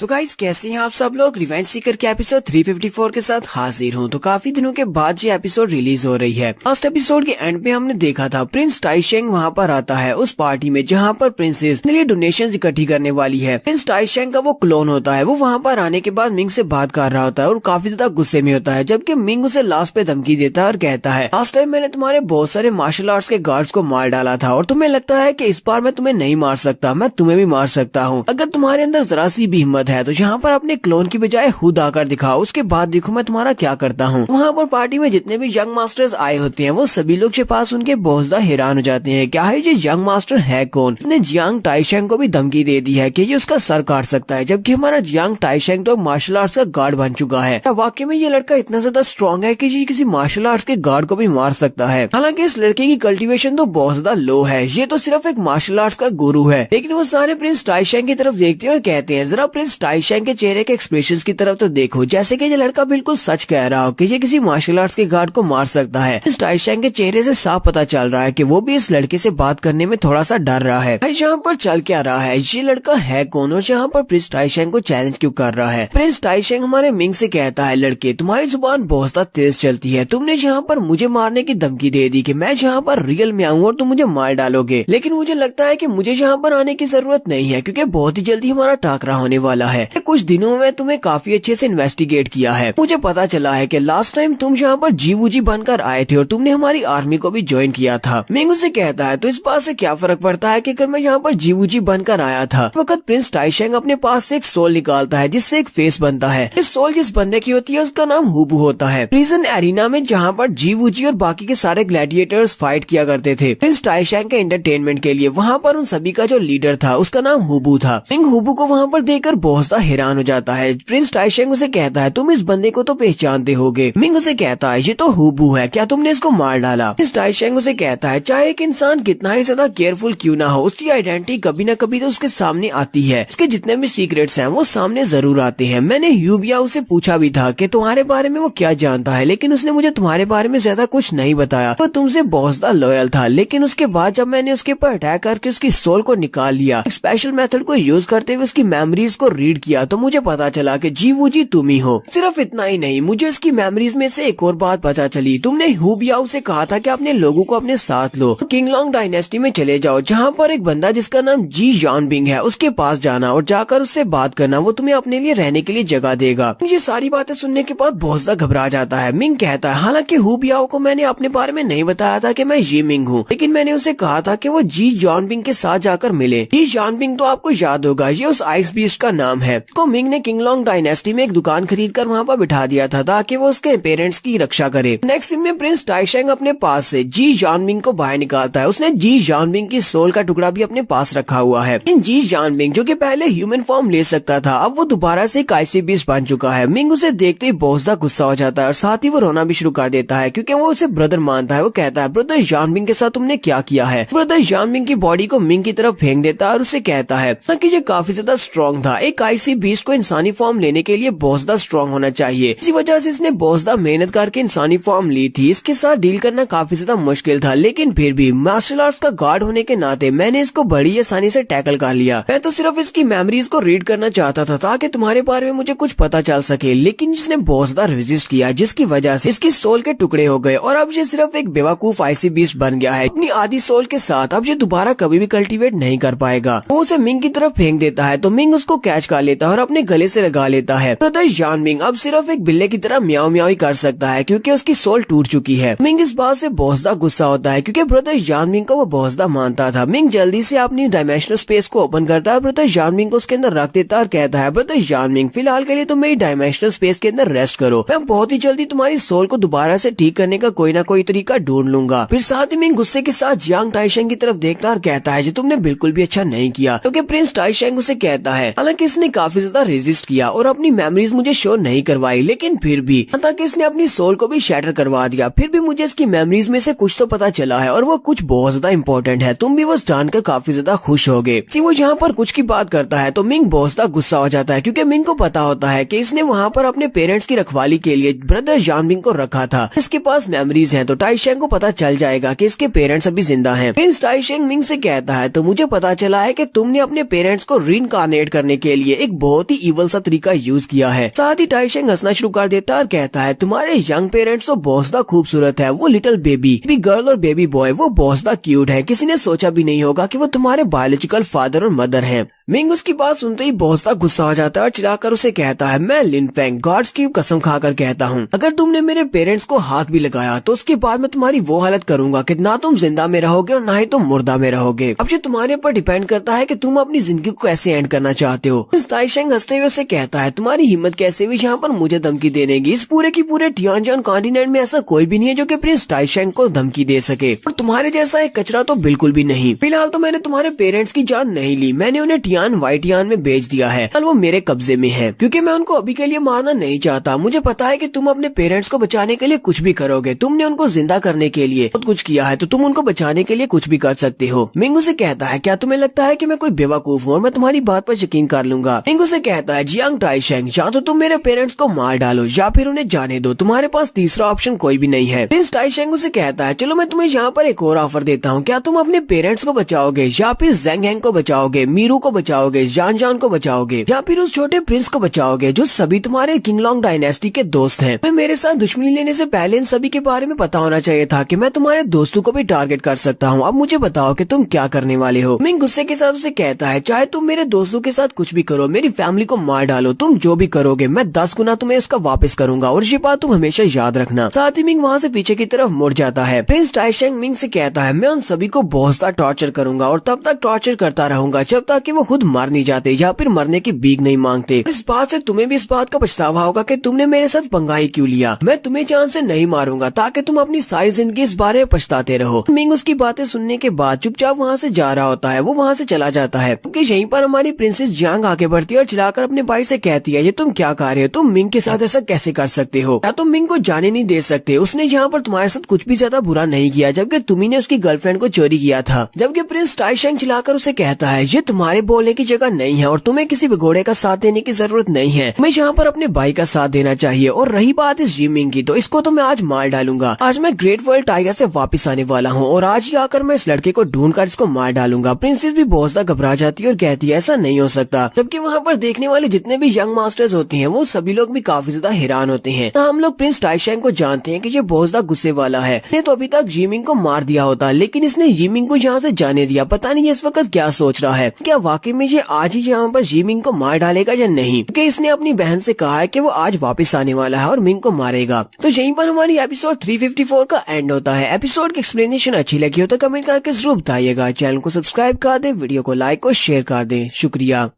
तो गाइस कैसे हैं आप सब लोग। रिवेंज सीकर के एपिसोड 354 के साथ हाजिर हूं। तो काफी दिनों के बाद ये एपिसोड रिलीज हो रही है। लास्ट एपिसोड के एंड में हमने देखा था प्रिंस टाइशेंग वहां पर आता है उस पार्टी में जहां पर प्रिंसेस के लिए डोनेशंस इकट्ठी करने वाली है। प्रिंस टाइशेंग का वो क्लोन होता है। वो वहां पर आने के बाद मिंग से बात कर रहा होता है और काफी ज्यादा गुस्से में होता है, जबकि मिंग उसे लास्ट पे धमकी देता है और कहता है लास्ट टाइम मैंने तुम्हारे बहुत सारे मार्शल आर्ट्स के गार्ड्स को मार डाला था और तुम्हें लगता है कि इस बार मैं तुम्हें नहीं मार सकता, मैं तुम्हें भी मार सकता हूँ। अगर तुम्हारे अंदर जरा सी भी हिम्मत है तो यहाँ पर अपने क्लोन की बजाय खुद आकर दिखाओ, उसके बाद देखो मैं तुम्हारा क्या करता हूँ। वहाँ पर पार्टी में जितने भी यंग मास्टर्स आए होते हैं वो सभी लोग के पास उनके बहुत ज्यादा हैरान हो जाते हैं, क्या है ये यंग मास्टर है कौन। इसने जियांग टाइशेंग को भी धमकी दे दी है कि ये उसका सर काट सकता है, जबकि हमारा जियांग टाइशेंग तो मार्शल आर्ट्स का गार्ड बन चुका है। वाकई में ये लड़का इतना ज्यादा स्ट्रॉन्ग है कि ये किसी मार्शल आर्ट्स के गार्ड को भी मार सकता है। हालांकि इस लड़के की कल्टीवेशन तो बहुत ज्यादा लो है, ये तो सिर्फ एक मार्शल आर्ट्स का गुरु है। लेकिन वो सारे प्रिंस टाइशेंग की तरफ देखते हैं और कहते हैं जरा प्रिंस टाइशेंग के चेहरे के एक्सप्रेशन की तरफ तो देखो, जैसे कि ये लड़का बिल्कुल सच कह रहा हो कि ये किसी मार्शल आर्ट्स के गार्ड को मार सकता है। इस टाइशेंग के चेहरे से साफ पता चल रहा है कि वो भी इस लड़के से बात करने में थोड़ा सा डर रहा है। यहाँ पर चल क्या रहा है, ये लड़का है कौन और यहाँ पर प्रिंस टाइशेंग को चैलेंज क्यों कर रहा है। प्रिंस टाइशेंग हमारे मिंग से कहता है लड़के तुम्हारी जुबान बहुत ज्यादा तेज चलती है, तुमने यहाँ पर मुझे मारने की धमकी दे दी कि मैं यहाँ पर रियल में आऊँ और तुम मुझे मार डालोगे, लेकिन मुझे लगता है कि मुझे यहाँ पर आने की जरूरत नहीं है क्योंकि बहुत ही जल्दी हमारा टाकरा होने वाला है। कुछ दिनों में तुम्हें काफी अच्छे से इन्वेस्टिगेट किया है, मुझे पता चला है कि लास्ट टाइम तुम यहाँ पर जीवूजी बनकर आए थे और तुमने हमारी आर्मी को भी ज्वाइन किया था। मिंग उससे कहता है तो इस बात से क्या फर्क पड़ता है कि अगर मैं यहाँ पर जीवूजी बनकर आया था। वक्त प्रिंस टाइशेंग अपने पास से एक सोल निकालता है जिससे एक फेस बनता है। इस सोल जिस बंदे की होती है उसका नाम हुबू होता है। प्रिजन एरिना में जहाँ पर जीवूजी और बाकी के सारे ग्लैडिएटर्स फाइट किया करते थे प्रिंस टाइशेंग के एंटरटेनमेंट के लिए, वहाँ पर उन सभी का जो लीडर था उसका नाम हुबू था। मिंग हुबू को वहाँ पर देखकर बहुत ज्यादा हैरान हो जाता है। प्रिंस टाइशेंग उसे कहता है तुम इस बंदे को तो पहचानते होगे। मिंग उसे कहता है ये तो हुबू है, क्या तुमने इसको मार डाला। इस टाइशेंग उसे कहता है चाहे एक इंसान कितना ही ज्यादा केयरफुल क्यों ना हो, उसकी आइडेंटिटी कभी न कभी तो उसके सामने आती है। इसके जितने भी सीक्रेट्स हैं वो सामने जरूर आते हैं। मैंने यूबिया उसे पूछा भी था कि तुम्हारे बारे में वो क्या जानता है, लेकिन उसने मुझे तुम्हारे बारे में ज्यादा कुछ नहीं बताया। वो तुमसे बहुत ज्यादा लॉयल था, लेकिन उसके बाद जब मैंने उसके ऊपर अटैक करके उसकी सोल को निकाल लिया, स्पेशल मेथड को यूज करते हुए उसकी मेमोरीज को रीड किया, तो मुझे पता चला कि जीवूजी तुम ही हो। सिर्फ इतना ही नहीं, मुझे उसकी मेमोरीज में से एक और बात पता चली। तुमने हुबियाओ से कहा था कि अपने लोगों को अपने साथ लो, किंगलोंग डायनेस्टी में चले जाओ जहाँ पर एक बंदा जिसका नाम जी जानबिंग है उसके पास जाना और जाकर उससे बात करना, वो तुम्हें अपने लिए रहने के लिए जगह देगा। ये सारी बातें सुनने के बाद बहुत ज्यादा घबरा जाता है। मिंग कहता है हालांकि हुबियाओ को मैंने अपने बारे में नहीं बताया था कि मैं ये मिंग हूँ, लेकिन मैंने उसे कहा था कि वो जी जानबिंग के साथ जाकर मिले। जी जानबिंग तो आपको याद होगा ये उस आइस बीस्ट का नाम है। को मिंग ने किंगलोंग डायनेस्टी में एक दुकान खरीद कर वहाँ पर बिठा दिया था ताकि वो उसके पेरेंट्स की रक्षा करे। नेक्स्ट सीन में प्रिंस टाइशेंग अपने पास से जी जानबिंग को बाहर निकालता है। उसने जी जानबिंग की सोल का टुकड़ा भी अपने पास रखा हुआ है। इन जी जानबिंग जो कि पहले ह्यूमन फॉर्म ले सकता था, अब वो दोबारा से एक आइसी बीस्ट बन चुका है। मिंग उसे देखते ही बहुत ज्यादा गुस्सा हो जाता है और साथ ही वो रोना भी शुरू कर देता है क्योंकि वो उसे ब्रदर मानता है। वो कहता है ब्रदर जानबिंग के साथ तुमने क्या किया है। ब्रदर जानबिंग की बॉडी को मिंग की तरफ फेंक देता है और उसे कहता है कि ये काफी ज्यादा स्ट्रॉन्ग था, एक आइसी बीस्ट को इंसानी फॉर्म लेने के लिए बहुत ज्यादा स्ट्रॉन्ग होना चाहिए, इसी वजह से इसने बहुत ज्यादा मेहनत करके इंसानी फॉर्म ली थी। इसके साथ डील करना काफी ज्यादा मुश्किल था, लेकिन फिर भी मार्शल आर्ट्स का गार्ड होने के नाते मैंने इसको बड़ी आसानी से टैकल कर लिया। मैं तो सिर्फ इसकी मेमोरीज को रीड करना चाहता था ताकि तुम्हारे बारे में मुझे कुछ पता चल सके, लेकिन इसने बहुत ज्यादा रेजिस्ट किया जिसकी वजह से इसकी सोल के टुकड़े हो गए और अब ये सिर्फ एक बेवकूफ आइसी बीस्ट बन गया है। अपनी आधी सोल के साथ अब ये दोबारा कभी भी कल्टीवेट नहीं कर पाएगा। वो उसे मिंग की तरफ फेंक देता है तो मिंग उसको कैच कर लेता है और अपने गले से लगा लेता है। ब्रदर जानबिंग अब सिर्फ एक बिल्ले की तरह म्याऊ म्याऊ ही कर सकता है क्योंकि उसकी सोल टूट चुकी है। मिंग इस बात से बहुत ज्यादा गुस्सा होता है क्योंकि ब्रदर जानबिंग को वो बहुत ज्यादा मानता था। मिंग जल्दी से अपनी डायमेंशनल स्पेस को ओपन करता है, ब्रदर जानबिंग को उसके अंदर रख देता है और कहता है ब्रदर जानबिंग फिलहाल के लिए तुम मेरी डायमेंशनल स्पेस के अंदर रेस्ट करो, मैं बहुत ही जल्दी तुम्हारी सोल को दोबारा से ठीक करने का कोई ना कोई तरीका ढूंढ लूंगा। फिर साथ ही मिंग गुस्से के साथ जियांग टाइशेंग की तरफ देखता और कहता है तुमने बिल्कुल भी अच्छा नहीं किया, क्योंकि प्रिंस टाइशेंग उसे कहता है हालांकि इसने काफी ज्यादा रेजिस्ट किया और अपनी मेमोरीज मुझे शो नहीं करवाई, लेकिन फिर भी ताकि इसने अपनी सोल को भी शैटर करवा दिया, फिर भी मुझे इसकी मेमोरीज में से कुछ तो पता चला है और वो कुछ बहुत ज्यादा इंपॉर्टेंट है। तुम भी वो जानकर काफी ज्यादा खुश हो गए। वो यहाँ पर कुछ की बात करता है तो मिंग बहुत ज्यादा गुस्सा हो जाता है क्योंकि मिंग को पता होता है कि इसने वहाँ पर अपने पेरेंट्स की रखवाली के लिए ब्रदर जानबिंग को रखा था। इसके पास मेमोरीज हैं तो टाइशेंग को पता चल जाएगा कि इसके पेरेंट्स अभी जिंदा हैं। प्रिंस टाइशेंग मिंग से कहता है तो मुझे पता चला है कि तुमने अपने पेरेंट्स को रीइंकार्नेट करने के लिए लिए एक बहुत ही इवल सा तरीका यूज किया है। साथ ही टाइशेंग हंसना शुरू कर देता है और कहता है तुम्हारे यंग पेरेंट्स तो बहुत ज्यादा खूबसूरत है, वो लिटिल बेबी गर्ल और बेबी बॉय वो बहुत ज्यादा क्यूट है, किसी ने सोचा भी नहीं होगा कि वो तुम्हारे बायोलॉजिकल फादर और मदर हैं। मिंग उसकी बात सुनते ही बहुत ज्यादा गुस्सा हो जाता है और चिल्लाकर उसे कहता है मैं लिन फेंग गॉड्स की कसम खाकर कहता हूँ, अगर तुमने मेरे पेरेंट्स को हाथ भी लगाया तो उसके बाद मैं तुम्हारी वो हालत करूंगा कि ना तुम जिंदा में रहोगे और ना ही तुम मुर्दा में रहोगे। अब जो तुम्हारे ऊपर डिपेंड करता है कि तुम अपनी जिंदगी को कैसे एंड करना चाहते हो। टाइशेंग हंसते हुए उसे कहता है तुम्हारी हिम्मत कैसे हुई यहाँ पर मुझे धमकी देने की, इस पूरे की पूरे टियानजिन कॉन्टिनेंट में ऐसा कोई भी नहीं है जो कि प्रिंस टाइशेंग को धमकी दे सके, और तुम्हारे जैसा एक कचरा तो बिल्कुल भी नहीं। फिलहाल तो मैंने तुम्हारे पेरेंट्स की जान नहीं ली, मैंने उन्हें टियान वाइटियान में बेच दिया है, कल वो मेरे कब्जे में है, क्योंकि मैं उनको अभी के लिए मारना नहीं चाहता। मुझे पता है कि तुम अपने पेरेंट्स को बचाने के लिए कुछ भी करोगे, तुमने उनको जिंदा करने के लिए बहुत कुछ किया है तो तुम उनको बचाने के लिए कुछ भी कर सकते हो। मिंग से कहता है क्या तुम्हें लगता है कि मैं कोई बेवकूफ हूँ और मैं तुम्हारी बात पर यकीन कर लूंगा। मिंग से कहता है जियांग टाइशेंग या तो तुम मेरे पेरेंट्स को मार डालो या फिर उन्हें जाने दो, तुम्हारे पास तीसरा ऑप्शन कोई भी नहीं है। प्रिंस टाइशेंग से कहता है चलो मैं तुम्हें यहाँ पर एक और ऑफर देता हूँ, क्या तुम अपने पेरेंट्स को बचाओगे या फिर ज़ेंग हेंग को बचाओगे, मीरू को बचाओगे, जान जान को बचाओगे या फिर उस छोटे प्रिंस को बचाओगे जो सभी तुम्हारे किंगलॉन्ग डायनेस्टी के दोस्त हैं। मैं मेरे साथ दुश्मनी लेने से पहले इन सभी के बारे में पता होना चाहिए था कि मैं तुम्हारे दोस्तों को भी टारगेट कर सकता हूँ। अब मुझे बताओ कि तुम क्या करने वाले हो। मिंग गुस्से के साथ उसे कहता है चाहे तुम मेरे दोस्तों के साथ कुछ भी करो, मेरी फैमिली को मार डालो, तुम जो भी करोगे मैं 10 गुना तुम्हें उसका वापस करूंगा और ये बात तुम हमेशा याद रखना। साथ ही मिंग वहाँ से पीछे की तरफ मुड़ जाता है। प्रिंस टाइशेंग मिंग से कहता है मैं उन सभी को बहुत ज्यादा टॉर्चर करूंगा और तब तक टॉर्चर करता रहूंगा जब तक कि वो खुद मर नहीं जाते या फिर मरने की भीख नहीं मांगते। इस बात से तुम्हें भी इस बात का पछतावा होगा कि तुमने मेरे साथ पंगा ही क्यों लिया। मैं तुम्हें जान से नहीं मारूंगा ताकि तुम अपनी सारी जिंदगी इस बारे में पछताते रहो। मिंग उसकी बातें सुनने के बाद चुपचाप वहाँ से जा रहा होता है। वो वहाँ से चला जाता है क्योंकि यहीं पर हमारी प्रिंसेस जियांग आगे बढ़ती है और चिल्लाकर अपने भाई से कहती है ये तुम क्या कर रहे हो, तुम मिंग के साथ ऐसा कैसे कर सकते हो, या तुम मिंग को जाने नहीं दे सकते, उसने यहाँ पर तुम्हारे साथ कुछ भी ज्यादा बुरा नहीं किया जबकि तुम्ही ने उसकी गर्लफ्रेंड को चोरी किया था। जबकि प्रिंस टाइशेंग चिल्लाकर उसे कहता है ये तुम्हारे बोलने की जगह नहीं है और तुम्हें किसी भगोड़े का साथ देने की जरूरत नहीं है, तुम्हें यहाँ पर अपने भाई का साथ देना चाहिए। और रही बात इस जिमिंग की, तो इसको तो मैं आज मार डालूंगा। आज मैं ग्रेट वर्ल्ड टाइगर से वापस आने वाला हूँ और आज ही आकर मैं इस लड़के को ढूंढकर इसको मार डालूंगा। प्रिंसेस भी बहुत ज्यादा घबरा जाती है और कहती है ऐसा नहीं हो सकता। जबकि वहाँ पर देखने वाले जितने भी यंग मास्टर्स होते हैं वो सभी लोग भी काफी ज्यादा हैरान होते हैं। हम लोग प्रिंस टाइशेंग को जानते हैं कि ये बहुत ज्यादा गुस्से वाला है, ने तो अभी तक जिमिंग को मार दिया होता लेकिन इसने जिमिंग को यहाँ से जाने दिया। पता नहीं इस वक्त क्या सोच रहा है, क्या वाकई में ये आज ही यहाँ पर जिमिंग को मार डालेगा या नहीं, क्योंकि इसने अपनी बहन से कहा है कि वो आज वापस आने वाला है और मिंग को मारेगा। तो यहीं पर हमारी एपिसोड 354 का एंड होता है। एपिसोड की एक्सप्लेनेशन अच्छी लगी हो तो कमेंट करके जरूर बताइएगा। चैनल को सब्सक्राइब कर दे, वीडियो को लाइक और शेयर कर दे। शुक्रिया।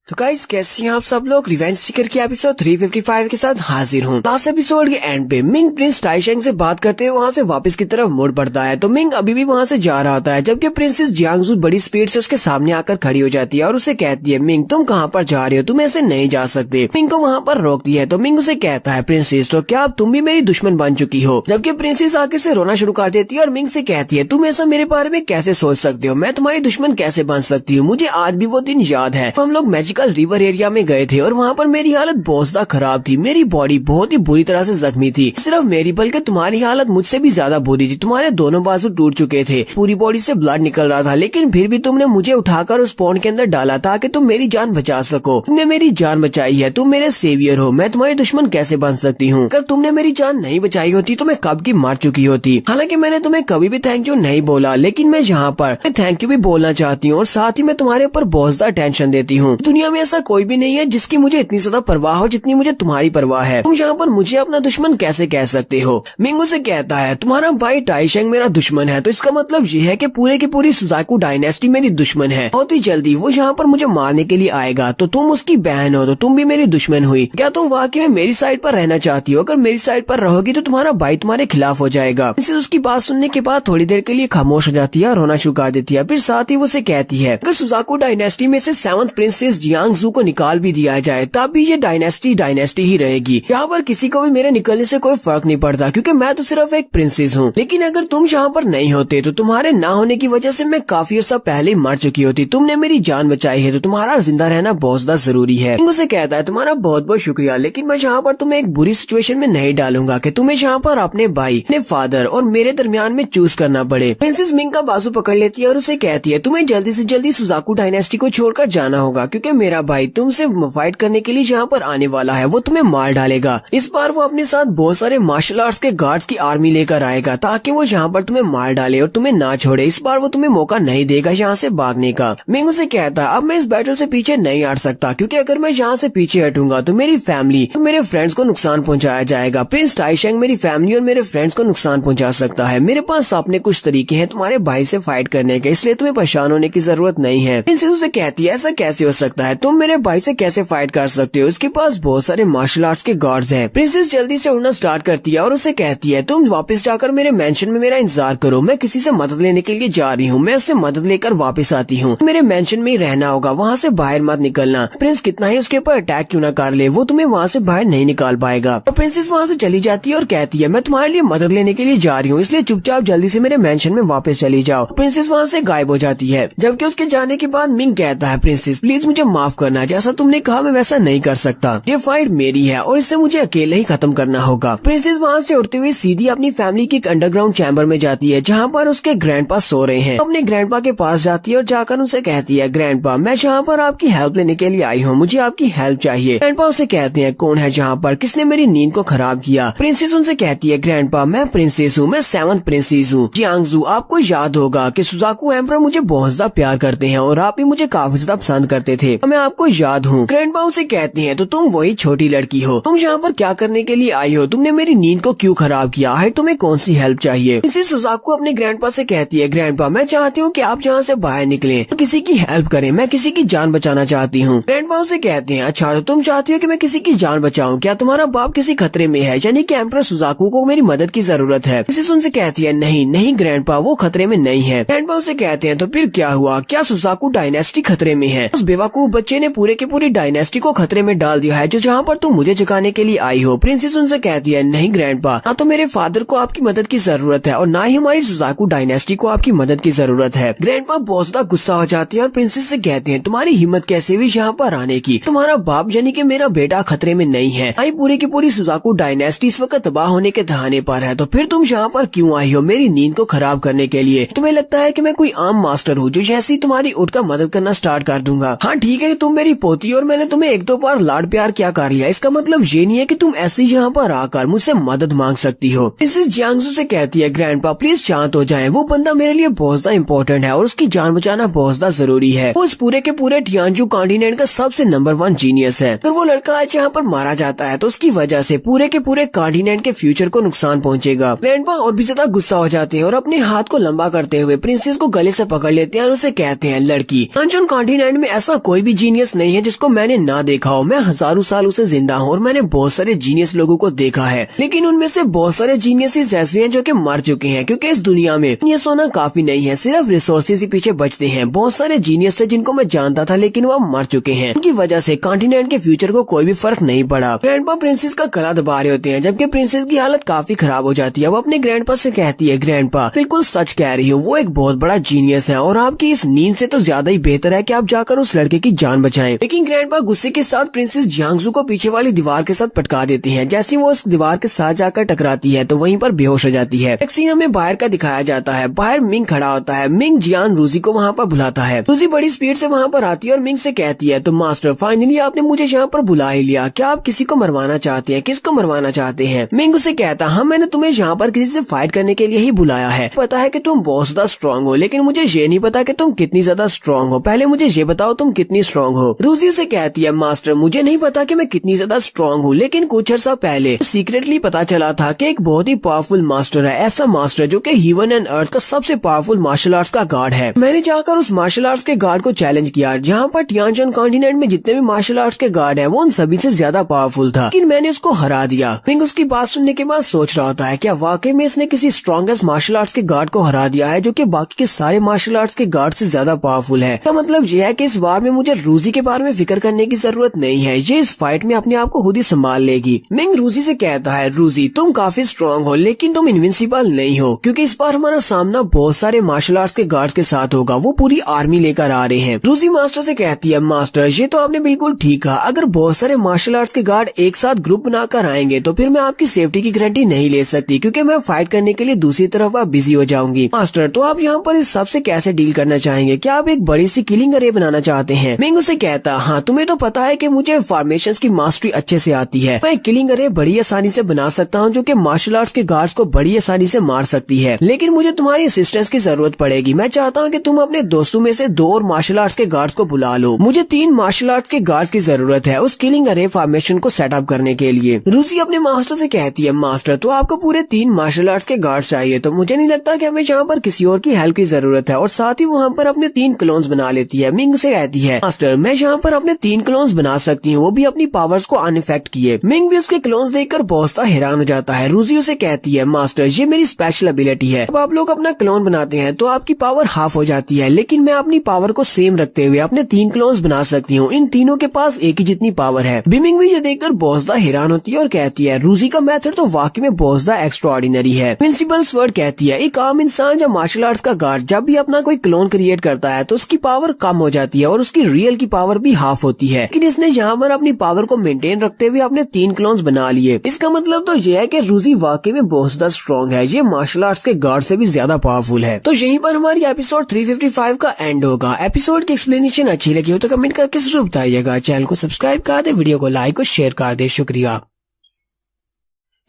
तो गाइस कैसे हैं आप सब लोग। रिवेंज सीकर की एपिसोड 355 के साथ हाजिर हूँ। लास्ट एपिसोड के एंड पे मिंग प्रिंस टाइशेंग से बात करते हुए वहाँ से वापस की तरफ मुड़ पड़ता है। तो मिंग अभी भी वहाँ से जा रहा होता है जबकि प्रिंसेस जियांगजू बड़ी स्पीड से उसके सामने आकर खड़ी हो जाती है और उसे कहती है मिंग तुम कहाँ पर जा रहे हो, तुम ऐसे नहीं जा सकते। मिंग को वहाँ पर रोकती है तो मिंग उसे कहता है प्रिंसेस तो क्या अब तुम भी मेरी दुश्मन बन चुकी हो। जबकि प्रिंसेस आगे से रोना शुरू कर देती है और मिंग से कहती है तुम ऐसा मेरे बारे में कैसे सोच सकते हो, मैं तुम्हारी दुश्मन कैसे बन सकती हूँ। मुझे आज भी वो दिन याद है, हम लोग मैजिकल रिवर एरिया में गए थे और वहाँ पर मेरी हालत बहुत ज्यादा खराब थी, मेरी बॉडी बहुत ही बुरी तरह से जख्मी थी। सिर्फ मेरी बल्कि तुम्हारी हालत मुझसे भी ज्यादा बुरी थी, तुम्हारे दोनों बाजू टूट चुके थे, पूरी बॉडी से ब्लड निकल रहा था, लेकिन फिर भी तुमने मुझे उठाकर उस पॉन्ड के अंदर डाला ताकि तुम मेरी जान बचा सको। तुमने मेरी जान बचाई है, तुम मेरे सेवियर हो, मैं तुम्हारी दुश्मन कैसे बन सकती हूँ। अगर तुमने मेरी जान नहीं बचाई होती तो मैं कब की मर चुकी होती। हालांकि मैंने तुम्हें कभी भी थैंक यू नहीं बोला, लेकिन मैं यहाँ पर थैंक यू भी बोलना चाहती हूँ और साथ ही मैं तुम्हारे ऊपर बहुत ज्यादा टेंशन देती हूँ। दुनिया में ऐसा कोई भी नहीं है जिसकी मुझे इतनी ज्यादा परवाह हो जितनी मुझे तुम्हारी परवाह है। तुम यहाँ पर मुझे अपना दुश्मन कैसे कह सकते हो। मिंग से कहता है तुम्हारा भाई टाइशेंग मेरा दुश्मन है तो इसका मतलब ये है कि पूरे की पूरी सुजाकू डायनेस्टी मेरी दुश्मन है। बहुत ही जल्दी वो यहाँ पर मुझे मारने के लिए आएगा, तो तुम उसकी बहन हो तो तुम भी मेरी दुश्मन हुई। क्या तुम वाकई में मेरी साइड पर रहना चाहती हो? अगर मेरी साइड पर रहोगी तो तुम्हारा भाई तुम्हारे खिलाफ हो जाएगा। उसकी बात सुनने के बाद थोड़ी देर के लिए खामोश हो जाती है और रोना शुरू कर देती है। फिर साथ ही वो उसे कहती है अगर सुजाकू डायनेस्टी में से 7th प्रिंसेस जियांग जियांगजू को निकाल भी दिया जाए तब भी ये डायनेस्टी ही रहेगी। यहाँ पर किसी को भी मेरे निकलने से कोई फर्क नहीं पड़ता क्योंकि मैं तो सिर्फ एक प्रिंसेस हूँ। लेकिन अगर तुम यहाँ पर नहीं होते तो तुम्हारे ना होने की वजह से मैं काफी अर्सा पहले मर चुकी होती। तुमने मेरी जान बचाई है तो तुम्हारा जिंदा रहना बहुत ज्यादा जरूरी है। उसे कहता है तुम्हारा बहुत बहुत शुक्रिया, लेकिन मैं यहाँ पर तुम्हें एक बुरी सिचुएशन में नहीं डालूंगा कि तुम्हें यहाँ पर अपने भाई, अपने फादर और मेरे दरमियान में चूज करना पड़े। प्रिंसेस मिंग का बाजू पकड़ लेती है और उसे कहती है तुम्हें जल्दी से जल्दी सुजाकू डायनेस्टी को छोड़कर जाना होगा क्योंकि मेरा भाई तुमसे फाइट करने के लिए यहाँ पर आने वाला है, वो तुम्हें मार डालेगा। इस बार वो अपने साथ बहुत सारे मार्शल आर्ट्स के गार्ड्स की आर्मी लेकर आएगा ताकि वो यहाँ पर तुम्हें मार डाले और तुम्हें ना छोड़े। इस बार वो तुम्हें मौका नहीं देगा यहाँ से भागने का। मिंग उसे कहता है अब मैं इस बैटल से पीछे नहीं हट सकता क्योंकि अगर मैं यहाँ से पीछे हटूंगा तो मेरी फैमिली और मेरे फ्रेंड्स को नुकसान पहुँचाया जाएगा। प्रिंस टाइशेंग मेरी फैमिली और मेरे फ्रेंड्स को नुकसान पहुँचा सकता है। मेरे पास अपने कुछ तरीके हैं तुम्हारे भाई से फाइट करने के, इसलिए तुम्हें परेशान होने की जरूरत नहीं है। प्रिंसेस उसे कहती है ऐसा कैसे हो सकता है, तुम मेरे भाई से कैसे फाइट कर सकते हो, उसके पास बहुत सारे मार्शल आर्ट्स के गार्ड्स हैं। प्रिंसेस जल्दी से उड़ना स्टार्ट करती है और उसे कहती है तुम वापस जाकर मेरे मेंशन में मेरा इंतजार करो, मैं किसी से मदद लेने के लिए जा रही हूँ, मैं उससे मदद लेकर वापस आती हूँ। मेरे मेंशन में ही रहना होगा, वहाँ से बाहर मत निकलना। प्रिंस कितना ही उसके ऊपर अटैक क्यों न कर ले, वो तुम्हें वहाँ से बाहर नहीं निकाल पाएगा। तो प्रिंसेस वहाँ से चली जाती है और कहती है मैं तुम्हारे लिए मदद लेने के लिए जा रही हूँ, इसलिए चुपचाप जल्दी से मेरे मेंशन में वापस चली जाओ। प्रिंसेस वहाँ से गायब हो जाती है। जबकि उसके जाने के बाद मिंग कहता है प्रिंसेस प्लीज मुझे माफ करना, जैसा तुमने कहा मैं वैसा नहीं कर सकता, ये फाइट मेरी है और इसे मुझे अकेले ही खत्म करना होगा। प्रिंसेस वहाँ से उड़ते हुए सीधी अपनी फैमिली की एक अंडरग्राउंड चैम्बर में जाती है जहाँ पर उसके ग्रैंडपा सो रहे हैं। अपने ग्रैंडपा के पास जाती है और जाकर उनसे कहती है ग्रैंडपा मैं यहाँ पर आपकी हेल्प लेने के लिए आई हूँ, मुझे आपकी हेल्प चाहिए। ग्रैंडपा उसे कहते हैं कौन है जहाँ पर, किसने मेरी नींद को खराब किया। प्रिंसेस उनसे कहती है ग्रैंडपा मैं प्रिंसेस हूँ, मैं 7th प्रिंसेस हूँ। जियांगजू आपको याद होगा कि सुजाकू एम्परर मुझे बहुत ज्यादा प्यार करते हैं और आप भी मुझे काफी ज्यादा पसंद करते थे, मैं आपको याद हूँ। ग्रैंडपा उसे कहते हैं तो तुम वही छोटी लड़की हो, तुम यहाँ पर क्या करने के लिए आई हो, तुमने मेरी नींद को क्यों खराब किया है, तुम्हें कौन सी हेल्प चाहिए। प्रिंसेस सुजाकू अपने ग्रैंडपा से कहती है ग्रैंडपा मैं चाहती हूँ कि आप यहाँ से बाहर निकलें, किसी की हेल्प करें, मैं किसी की जान बचाना चाहती हूँ। ग्रैंडपा उसे कहते हैं अच्छा तो तुम चाहती हो कि मैं किसी की जान बचाऊं, क्या तुम्हारा बाप किसी खतरे में है, यानी कि एम्परर सुजाकू को मेरी मदद की जरूरत है। प्रिंसेस उनसे कहती है नहीं ग्रैंडपा वो खतरे में नहीं है। ग्रैंडपा उसे कहते हैं तो फिर क्या हुआ, क्या सुजाकू डायनेस्टी खतरे में है, उस बेवकूफ बच्चे ने पूरे के पूरी डायनेस्टी को खतरे में डाल दिया है जो जहाँ पर तुम मुझे जगाने के लिए आई हो। प्रिंसेस उनसे कहती है नहीं ग्रैंडपा, ना तो मेरे फादर को आपकी मदद की जरूरत है और ना ही हमारी सुजाकू डायनेस्टी को आपकी मदद की जरूरत है। ग्रैंडपा बहुत ज्यादा गुस्सा हो जाती है और प्रिंसेस से कहते हैं तुम्हारी हिम्मत कैसे हुई यहाँ पर आने की, तुम्हारा बाप यानी कि मेरा बेटा खतरे में नहीं है, आई पूरी की पूरी सुजाकू डायनेस्टी इस वक्त तबाह होने के दहाने पर है, तो फिर तुम यहाँ पर क्यों आई हो मेरी नींद को खराब करने के लिए। तुम्हें लगता है कि मैं कोई आम मास्टर हूँ जो जैसे ही तुम्हारी उठकर मदद करना स्टार्ट कर दूंगा। हाँ ठीक है तुम मेरी पोती और मैंने तुम्हें 1-2 बार लाड प्यार क्या कर लिया, इसका मतलब ये नहीं है कि तुम ऐसे यहाँ पर आकर मुझसे मदद मांग सकती हो। प्रिंसेस जियांगजू से कहती है ग्रैंडपा प्लीज शांत हो जाएं, वो बंदा मेरे लिए बहुत ज्यादा इम्पोर्टेंट है और उसकी जान बचाना बहुत ज्यादा जरूरी है, वो इस पूरे के पूरे टियानजू कॉन्टिनेंट का सबसे नंबर 1 जीनियस है। अगर वो लड़का आज यहाँ पर मारा जाता है तो उसकी वजह से पूरे के पूरे कॉन्टिनेंट के फ्यूचर को नुकसान पहुँचेगा। ग्रैंडपा और भी ज्यादा गुस्सा हो जाते हैं और अपने हाथ को लंबा करते हुए प्रिंसेस को गले से पकड़ लेते हैं और उसे कहते हैं लड़की टियानजू कॉन्टिनेंट में ऐसा कोई भी जीनियस नहीं है जिसको मैंने ना देखा हो, मैं हजारों सालों से जिंदा हूँ और मैंने बहुत सारे जीनियस लोगों को देखा है, लेकिन उनमें से बहुत सारे जीनियस ऐसे हैं जो कि मर चुके हैं क्योंकि इस दुनिया में जीनियस होना काफी नहीं है, सिर्फ रिसोर्सेज ही पीछे बचते हैं। बहुत सारे जीनियस थे जिनको मैं जानता था लेकिन वो मर चुके हैं, उनकी वजह से कॉन्टिनेंट के फ्यूचर को कोई भी फर्क नहीं पड़ा। ग्रैंडपा प्रिंसेस का गला दबा रहे होते हैं जबकि प्रिंसेस की हालत काफी खराब हो जाती है। वो अपने ग्रैंडपा से कहती है ग्रैंडपा बिल्कुल सच कह रही हो, वो एक बहुत बड़ा जीनियस है और आपकी इस नींद से तो ज्यादा ही बेहतर है कि आप जाकर उस लड़के की जान बचाएं। लेकिन ग्रैंडपा गुस्से के साथ प्रिंसेस जियांगजू को पीछे वाली दीवार के साथ पटका देती है। जैसे वो उस दीवार के साथ जाकर टकराती है तो वहीं पर बेहोश हो जाती है। एक सीन हमें बाहर का दिखाया जाता है, बाहर मिंग खड़ा होता है। मिंग जियान रूजी को वहाँ पर बुलाता है। रूजी बड़ी स्पीड से वहाँ पर आती है और मिंग से कहती है तो मास्टर फाइनली आपने मुझे यहाँ पर बुला ही लिया, क्या आप किसी को मरवाना चाहते हैं, किसको मरवाना चाहते हैं। मिंग उसे कहता हाँ मैंने तुम्हें यहाँ पर किसी से फाइट करने के लिए ही बुलाया है, पता है कि तुम बहुत ज्यादा स्ट्रॉन्ग हो लेकिन मुझे ये नहीं पता कि तुम कितनी ज्यादा स्ट्रॉन्ग हो, पहले मुझे ये बताओ तुम कितनी स्ट्रॉन्ग हो। रूजी उसे कहती है मास्टर मुझे नहीं पता कि मैं कितनी ज्यादा स्ट्रॉन्ग हूँ, लेकिन कुछ अर्सा पहले सीक्रेटली पता चला था कि एक बहुत ही पावरफुल मास्टर है, ऐसा मास्टर जो कि हेवन एंड अर्थ का सबसे पावरफुल मार्शल आर्ट्स का गार्ड है। मैंने जाकर उस मार्शल आर्ट्स के गार्ड को चैलेंज किया, जहाँ पर टियानजन कॉन्टिनेंट में जितने भी मार्शल आर्ट्स के गार्ड है वो उन सभी से ज्यादा पावरफुल था, लेकिन मैंने उसको हरा दिया। मिंग उसकी बात सुनने के बाद सोच रहा होता है क्या वाकई में इसने किसी स्ट्रॉन्गेस्ट मार्शल आर्ट्स के गार्ड को हरा दिया है जो कि बाकी के सारे मार्शल आर्ट्स के गार्ड से ज्यादा पावरफुल है। तो मतलब यह है कि इस वार में मुझे रूजी के बारे में फिक्र करने की जरूरत नहीं है, ये इस फाइट में अपने आप को खुद ही संभाल लेगी। मिंग रूजी से कहता है, रूजी तुम काफी स्ट्रॉन्ग हो लेकिन तुम इनविंसिबल नहीं हो, क्योंकि इस बार हमारा सामना बहुत सारे मार्शल आर्ट्स के गार्ड्स के साथ होगा, वो पूरी आर्मी लेकर आ रहे हैं। रूजी मास्टर से कहती है, मास्टर ये तो आपने बिल्कुल ठीक कहा, अगर बहुत सारे मार्शल आर्ट्स के गार्ड एक साथ ग्रुप बनाकर आएंगे तो फिर मैं आपकी सेफ्टी की गारंटी नहीं ले सकती, क्योंकि मैं फाइट करने के लिए दूसरी तरफ आप बिजी हो जाऊंगी। मास्टर तो आप यहाँ पर इस सबसे कैसे डील करना चाहेंगे, क्या आप एक बड़ी सी किलिंग अरे बनाना चाहते हैं? मिंग उसे कहता, हाँ तुम्हें तो पता है कि मुझे फॉर्मेशंस की मास्टरी अच्छे से आती है, मैं किलिंग अरे बड़ी आसानी से बना सकता हूँ जो कि मार्शल आर्ट्स के गार्ड्स को बड़ी आसानी से मार सकती है, लेकिन मुझे तुम्हारी असिस्टेंस की जरूरत पड़ेगी। मैं चाहता हूँ कि तुम अपने दोस्तों में से 2 और मार्शल आर्ट्स के गार्ड्स को बुला लो, मुझे 3 मार्शल आर्ट्स के गार्ड्स की जरूरत है उस किलिंग अरे फॉर्मेशन को सेटअप करने के लिए। रूसी अपने मास्टर से कहती है, मास्टर तो आपको पूरे 3 मार्शल आर्ट्स के गार्ड्स चाहिए, तो मुझे नहीं लगता कि हमें यहाँ पर किसी और की हेल्प की जरूरत है, और साथ ही वहाँ पर अपने 3 क्लोन्स बना लेती है। मिंग से कहती है, मास्टर मैं यहाँ पर अपने 3 क्लोन्स बना सकती हूँ, वो भी अपनी पावर्स को अनइफेक्ट किए। मिंग भी उसके क्लोन्स देखकर बहुत हैरान हो जाता है। रूसी उसे कहती है, मास्टर ये मेरी स्पेशल एबिलिटी है, जब आप लोग अपना क्लोन बनाते हैं तो आपकी पावर हाफ हो जाती है, लेकिन मैं अपनी पावर को सेम रखते हुए अपने 3 क्लोन्स बना सकती हूँ, इन तीनों के पास एक ही जितनी पावर है। बिमिंग भी ये देखकर बहुत ज्यादा हैरान होती है और कहती है, रूसी का मेथड तो वाकई में बहुत ज्यादा एक्स्ट्राऑर्डिनरी है। प्रिंसिपल स्वर्ड कहती है, एक आम इंसान या मार्शल आर्ट्स का गार्ड जब भी अपना कोई क्लोन क्रिएट करता है तो उसकी पावर कम हो जाती है और उसकी रियल की पावर भी हाफ होती है, लेकिन इसने यहाँ पर अपनी पावर को मेंटेन रखते हुए अपने 3 क्लोन्स बना लिए। इसका मतलब तो यह है कि रूसी वाकई में बहुत ज्यादा स्ट्रॉन्ग है, ये मार्शल आर्ट्स के गार्ड से भी ज्यादा पावरफुल है। तो यहीं पर हमारी एपिसोड 355 का एंड होगा। एपिसोड की एक्सप्लेनेशन अच्छी लगी हो तो कमेंट करके जरूर बताइएगा। चैनल को सब्सक्राइब कर दे, वीडियो को लाइक और शेयर कर दे। शुक्रिया।